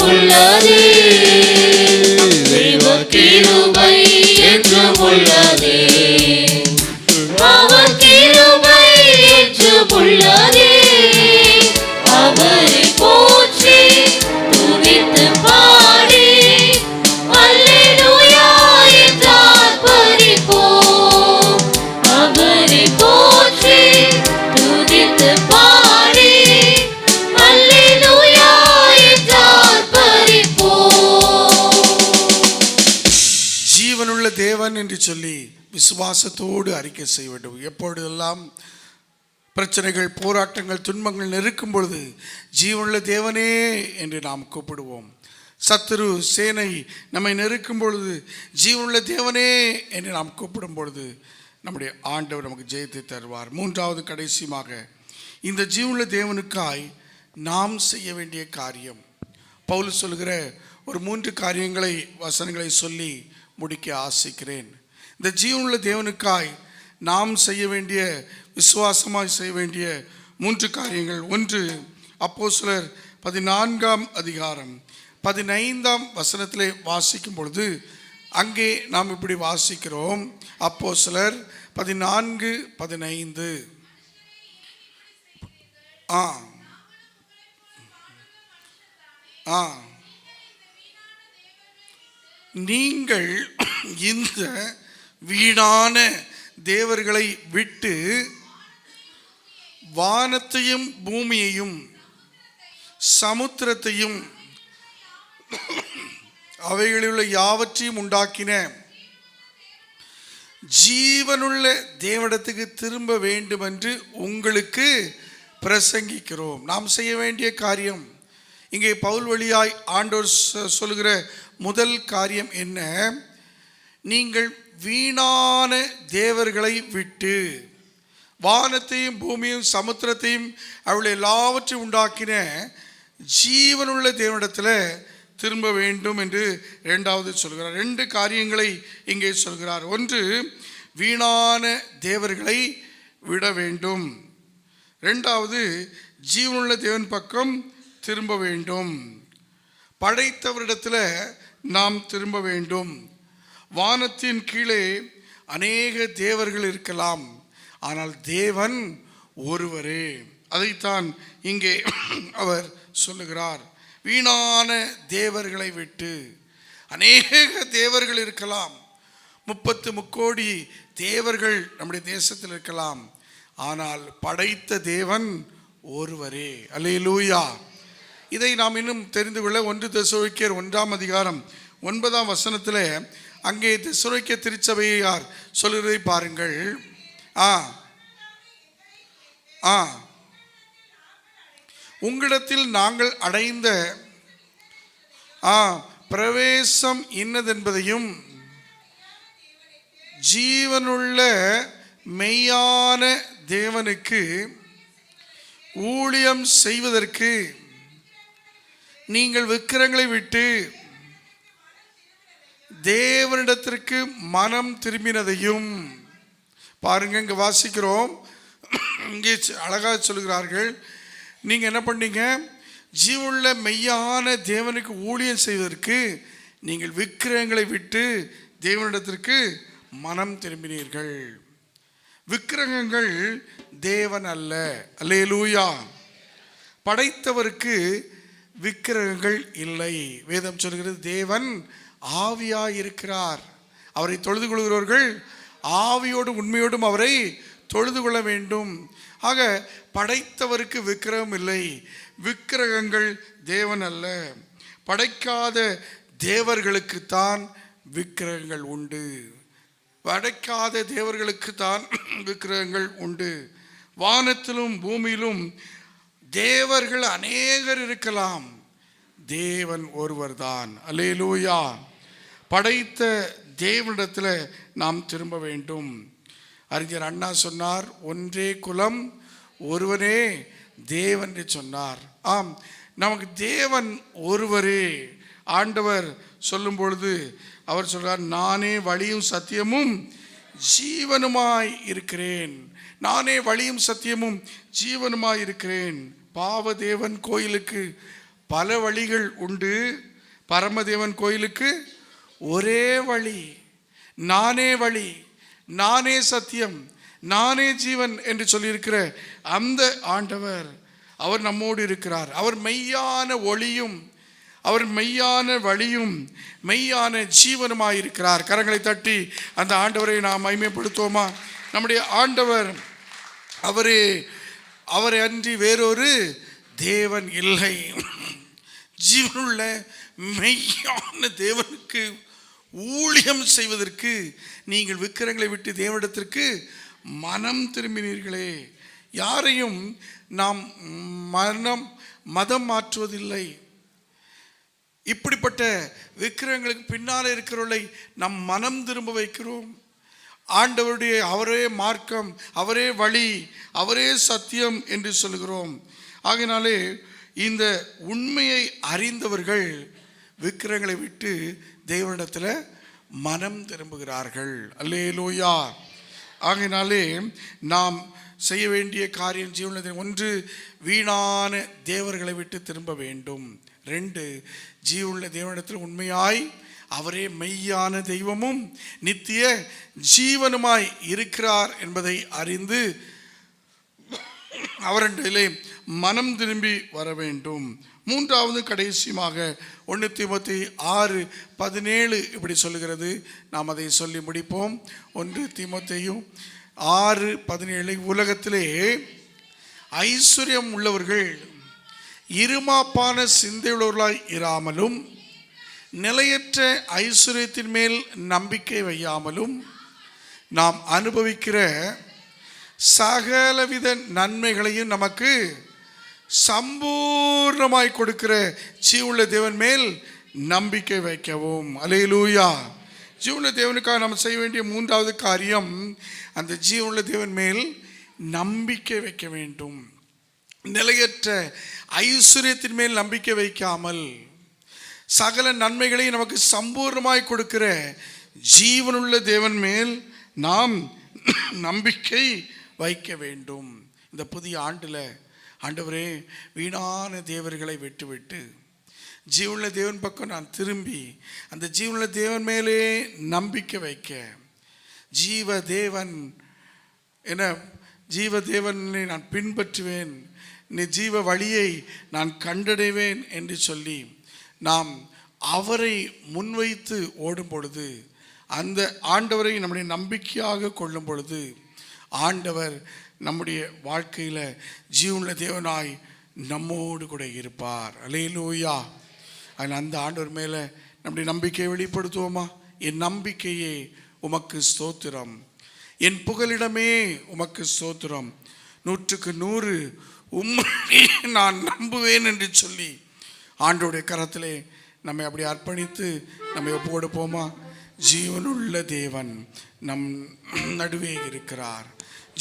தேவன் என்று சொல்லி விசுவாசத்தோடு அறிக்கை செய்ய வேண்டும். எப்பொழுதெல்லாம் பிரச்சனைகள், போராட்டங்கள், துன்பங்கள் நெருக்கும் பொழுது ஜீவனுள்ள தேவனே என்று நாம் கூப்பிடுவோம். சத்துரு சேனை நம்மை நெருக்கும் பொழுது ஜீவனுள்ள தேவனே என்று நாம் கூப்பிடும் பொழுது நம்முடைய ஆண்டவர் நமக்கு ஜெயத்தை தருவார். மூன்றாவது கடைசியாக இந்த ஜீவனுள்ள தேவனுக்காய் நாம் செய்ய வேண்டிய காரியம். பவுல் சொல்கிற ஒரு 3 காரியங்களை, வசனங்களை சொல்லி முடிக்க ஆசைக்கிறேன். இந்த ஜீவனுள்ள தேவனுக்காய் நாம் செய்ய வேண்டிய, விசுவாசமாய் செய்ய வேண்டிய 3 காரியங்கள். 1, அப்போஸ்தலர் 14ஆம் அதிகாரம் 15ஆம் வசனத்திலே வாசிக்கும் பொழுது அங்கே நாம் இப்படி வாசிக்கிறோம். அப்போஸ்தலர் 14:15. நீங்கள் இந்த வீணான தேவர்களை விட்டு வானத்தையும் பூமியையும் சமுத்திரத்தையும் அவைகளிலுள்ள யாவற்றையும் உண்டாக்கின ஜீவனுள்ள தேவனிடத்துக்கு திரும்ப வேண்டும் என்று உங்களுக்கு பிரசங்கிக்கிறோம். நாம் செய்ய வேண்டிய காரியம், இங்கே பவுல் வழியாய் ஆண்டவர் சொல்லுகிற முதல் காரியம் என்ன? நீங்கள் வீணான தேவர்களை விட்டு வானத்தையும் பூமியும் சமுத்திரத்தையும் அவளை எல்லாவற்றையும் உண்டாக்கின ஜீவனுள்ள தேவனிடத்தில் திரும்ப வேண்டும் என்று 2வது சொல்கிறார். 2 காரியங்களை இங்கே சொல்கிறார். 1, வீணான தேவர்களை விட வேண்டும். 2வது, ஜீவனுள்ள தேவன் பக்கம் திரும்ப வேண்டும். படைத்தவரிடத்தில் நாம் திரும்ப வேண்டும். வானத்தின் கீழே அநேக தேவர்கள் இருக்கலாம், ஆனால் தேவன் ஒருவரே. அதைத்தான் இங்கே அவர் சொல்லுகிறார். வீணான தேவர்களை விட்டு, அநேக தேவர்கள் இருக்கலாம், 30 முக்கோடி தேவர்கள் நம்முடைய தேசத்தில் இருக்கலாம், ஆனால் படைத்த தேவன் ஒருவரே. அல்லேலூயா. இதை நாம் இன்னும் தெரிந்து கொள்ள 1 தெசலோனிக்கேயர் 1ஆம் அதிகாரம் 9ஆம் வசனத்தில் அங்கே தெசலோனிக்கே திருச்சபையார் சொல்கிறதை பாருங்கள். உங்களிடத்தில் நாங்கள் அடைந்த பிரவேசம் இன்னதென்பதையும் ஜீவனுள்ள மெய்யான தேவனுக்கு ஊழியம் செய்வதற்கு நீங்கள் விக்கிரங்களை விட்டு தேவனிடத்திற்கு மனம் திரும்பினதையும் பாருங்க. இங்கே வாசிக்கிறோம், இங்கே அழகாக சொல்கிறார்கள். நீங்கள் என்ன பண்ணீங்க? ஜீவனுள்ள மெய்யான தேவனுக்கு ஊழியம் செய்வதற்கு நீங்கள் விக்கிரகங்களை விட்டு தேவனிடத்திற்கு மனம் திரும்பினீர்கள். விக்கிரகங்கள் தேவன் அல்ல. அல்லேலூயா. படைத்தவருக்கு விக்கிரகங்கள் இல்லை. வேதம் சொல்கிறது தேவன் ஆவியாய் இருக்கிறார். அவரை தொழுது கொள்கிறவர்கள் ஆவியோடும் உண்மையோடும் அவரை தொழுது கொள்ள வேண்டும். ஆக படைத்தவருக்கு விக்கிரகம் இல்லை. விக்கிரகங்கள் தேவன் அல்ல. படைக்காத தேவர்களுக்குத்தான் விக்கிரகங்கள் உண்டு. படைக்காத தேவர்களுக்குத்தான் விக்கிரகங்கள் உண்டு. வானத்திலும் பூமியிலும் தேவர்கள் அநேகர் இருக்கலாம், தேவன் ஒருவர் தான். அல்லேலூயா. படைத்த தேவனிடத்தில் நாம் திரும்ப வேண்டும். அறிஞர் அண்ணா சொன்னார், ஒன்றே குலம் ஒருவனே தேவன் என்று சொன்னார். ஆம், நமக்கு தேவன் ஒருவரே. ஆண்டவர் சொல்லும் பொழுது அவர் சொல்றார், நானே வழியும் சத்தியமும் ஜீவனுமாய் இருக்கிறேன். நானே வழியும் சத்தியமும் ஜீவனுமாய் இருக்கிறேன். பாவதேவன் கோயிலுக்கு பல வழிகள் உண்டு, பரமதேவன் கோயிலுக்கு ஒரே வழி. நானே வழி, நானே சத்தியம், நானே ஜீவன் என்று சொல்லியிருக்கிற அந்த ஆண்டவர், அவர் நம்மோடு இருக்கிறார். அவர் மெய்யான ஒளியும், அவர் மெய்யான வழியும், மெய்யான ஜீவனுமாயிருக்கிறார். கரங்களை தட்டி அந்த ஆண்டவரை நாம் மகிமைப்படுத்துவோமா? நம்முடைய ஆண்டவர் அவரை அன்றி வேறொரு தேவன் இல்லை. ஜீவனுள்ள மெய்யான தேவனுக்கு ஊழியம் செய்வதற்கு நீங்கள் விக்கிரங்களை விட்டு தேவனிடத்திற்கு மனம் திரும்பினீர்களே. யாரையும் நாம் மதம் மாற்றுவதில்லை. இப்படிப்பட்ட விக்கிரங்களுக்கு பின்னாலே இருக்கிறவர்களை நம் மனம் திரும்ப வைக்கிறோம். ஆண்டவருடைய அவரே மார்க்கம், அவரே வழி, அவரே சத்தியம் என்று சொல்கிறோம். ஆகையினாலே இந்த உண்மையை அறிந்தவர்கள் விக்கிரங்களை விட்டு தேவனிடத்தில் மனம் திரும்புகிறார்கள். அல்லேலூயா. ஆகையினாலே நாம் செய்ய வேண்டிய காரியம் ஜீவனத்தில் 1, வீணான தேவர்களை விட்டு திரும்ப வேண்டும். 2, ஜீவனுள்ள தேவனிடத்தில் உண்மையாய் அவரே மெய்யான தெய்வமும் நித்திய ஜீவனுமாய் இருக்கிறார் என்பதை அறிந்து அவரிடத்திலே மனம் திரும்பி வர வேண்டும். 3வது கடைசியாக 1 தீமோத்தேயு 6:17 இப்படி சொல்லுகிறது. நாம் அதை சொல்லி முடிப்போம். 1 தீமோத்தேயு 6:17, உலகத்திலே ஐஸ்வர்யம் உள்ளவர்கள் இருமாப்பான சிந்தையுள்ளவர்களாய் இராமலும் நிலையற்ற ஐஸ்வர்யத்தின் மேல் நம்பிக்கை வையாமலும் நாம் அனுபவிக்கிற சகலவித நன்மைகளையும் நமக்கு சம்பூர்ணமாய் கொடுக்கிற ஜீவனுள்ள தேவன் மேல் நம்பிக்கை வைக்கவும். அல்லேலூயா. ஜீவனுள்ள தேவனுக்காக நாம் செய்ய வேண்டிய 3வது காரியம், அந்த ஜீவனுள்ள தேவன் மேல் நம்பிக்கை வைக்க வேண்டும். நிலையற்ற ஐஸ்வர்யத்தின் மேல் நம்பிக்கை வைக்காமல் சகல நன்மைகளை நமக்கு சம்பூர்ணமாய் கொடுக்கிற ஜீவனுள்ள தேவன் மேல் நாம் நம்பிக்கை வைக்க வேண்டும். இந்த புதிய ஆண்டில் ஆண்டவரே, வீணான தேவர்களை விட்டுவிட்டு ஜீவனுள்ள தேவன் பக்கம் நான் திரும்பி அந்த ஜீவனுள்ள தேவன் மேலே நம்பிக்கை வைக்க, ஜீவ தேவனை நான் பின்பற்றுவேன், ஜீவ வழியை நான் கண்டடைவேன் என்று சொல்லி நாம் அவரை முன்வைத்து ஓடும் பொழுது, அந்த ஆண்டவரை நம்முடைய நம்பிக்கையாக கொள்ளும் பொழுது, ஆண்டவர் நம்முடைய வாழ்க்கையில் ஜீவனுள்ள தேவனாய் நம்மோடு கூட இருப்பார். அல்லேலூயா. அதில் அந்த ஆண்டவர் மேலே நம்முடைய நம்பிக்கையை வெளிப்படுத்துவோமா? என் நம்பிக்கையே உமக்கு ஸ்தோத்திரம், என் புகலிடமே உமக்கு ஸ்தோத்திரம், 100க்கு 100 உம்மை நான் நம்புவேன் என்று சொல்லி ஆண்டவருடைய கரத்திலே நம்மை அப்படி அர்ப்பணித்து நம்மை ஒப்பு கொடுப்போமா? ஜீவனுள்ள தேவன் நம் நடுவே இருக்கிறார்.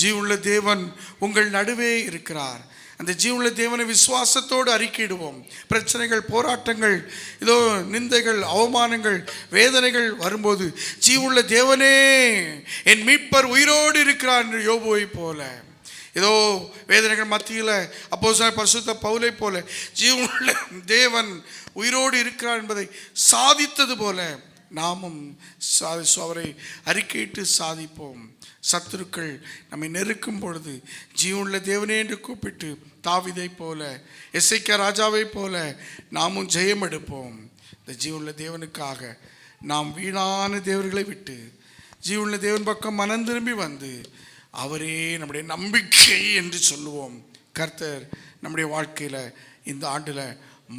ஜீவனுள்ள தேவன் உங்கள் நடுவே இருக்கிறார். அந்த ஜீவனுள்ள தேவனை விசுவாசத்தோடு அறிக்கையிடுவோம். பிரச்சனைகள், போராட்டங்கள், இதோ நிந்தைகள், அவமானங்கள், வேதனைகள் வரும்போது ஜீவனுள்ள தேவனே என் மீட்பர் உயிரோடு இருக்கிறார் என்று யோபுவை போல, ஏதோ வேதனைகள் மத்தியில் அப்போஸ்தலனாகிய பரிசுத்த பவுலை போல ஜீவனுள்ள தேவன் உயிரோடு இருக்கிறார் என்பதை சாதித்தது போல நாமும் அவரை அறிக்கையிட்டு சாதிப்போம். சத்துருக்கள் நம்மை நெருக்கும் பொழுது ஜீவனுள்ள தேவனே என்று கூப்பிட்டு தாவீதை போல, எசேக்கியா ராஜாவை போல நாமும் ஜெயம் எடுப்போம். இந்த ஜீவனுள்ள தேவனுக்காக நாம் வீணான தேவர்களை விட்டு ஜீவனுள்ள தேவன் பக்கம் மனம் திரும்பி வந்து அவரே நம்முடைய நம்பிக்கை என்று சொல்லுவோம். கர்த்தர் நம்முடைய வாழ்க்கையில் இந்த ஆண்டில்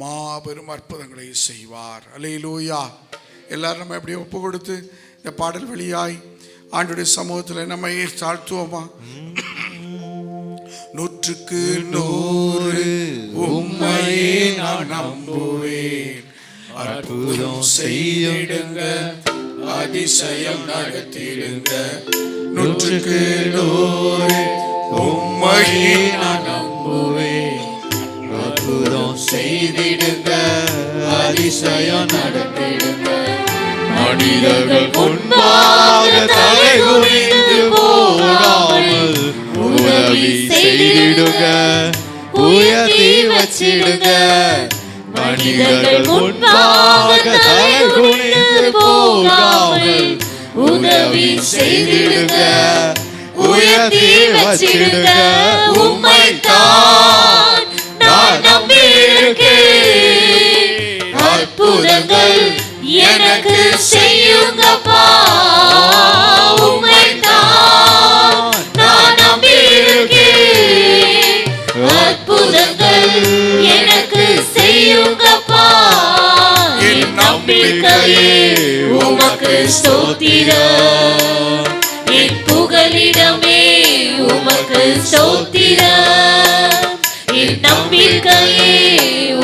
மாபெரும் அற்புதங்களை செய்வார். அல்லேலூயா. எல்லாரும் நம்ம எப்படியே ஒப்பு கொடுத்து இந்த பாடல் வழியாய் ஆண்டுடைய சமூகத்தில் நம்ம தாழ்த்துவோமா? 100க்கு 100 உம்மையே நான் நம்புவேன், அற்புதம் செய்திடுங்க, அதிசயம் நடத்திடுங்க. 100க்கு 100 உம்மையே நான் நம்புவேன், அற்புதம் செய்திடுங்க, அதிசயம் நடத்திடுங்க. மனிதர்கள் முன்பாக தலைகுனிந்து போகாமல் உதவி செய்திடுங்க, உயர்த்தி வச்சிடுங்க. மனிதர்கள் முன்பாக தலைகுனிந்து போகாமல் உதவி செய்திடுங்க, உயர்த்தி வச்சிடுங்க. உம்மைத்தான் நான் நம்பியிருக்கேன், அற்புதங்கள் எனக்கு செய்யுங்கப்பா. உம்மைத்தான் நான் நம்பியிருக்கேன், அற்புதங்கள் எனக்கு செய்யுங்கப்பா. என் நம்பிக்கையே உமக்கு உமக்கு ஸ்தோத்திரம். என் புகலிடமே உமக்கு ஸ்தோத்திரம். என் நம்பிக்கையே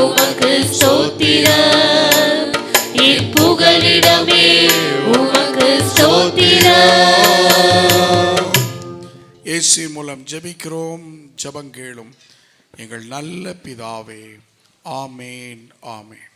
உமக்கு ஸ்தோத்திரம். என் புகலிடமே உமக்கு ஸ்தோத்திரம். இயேசு மூலம் ஜெபிக்கிறோம், ஜெபங்கேளும் எங்கள் நல்ல பிதாவே. ஆமேன், ஆமேன்.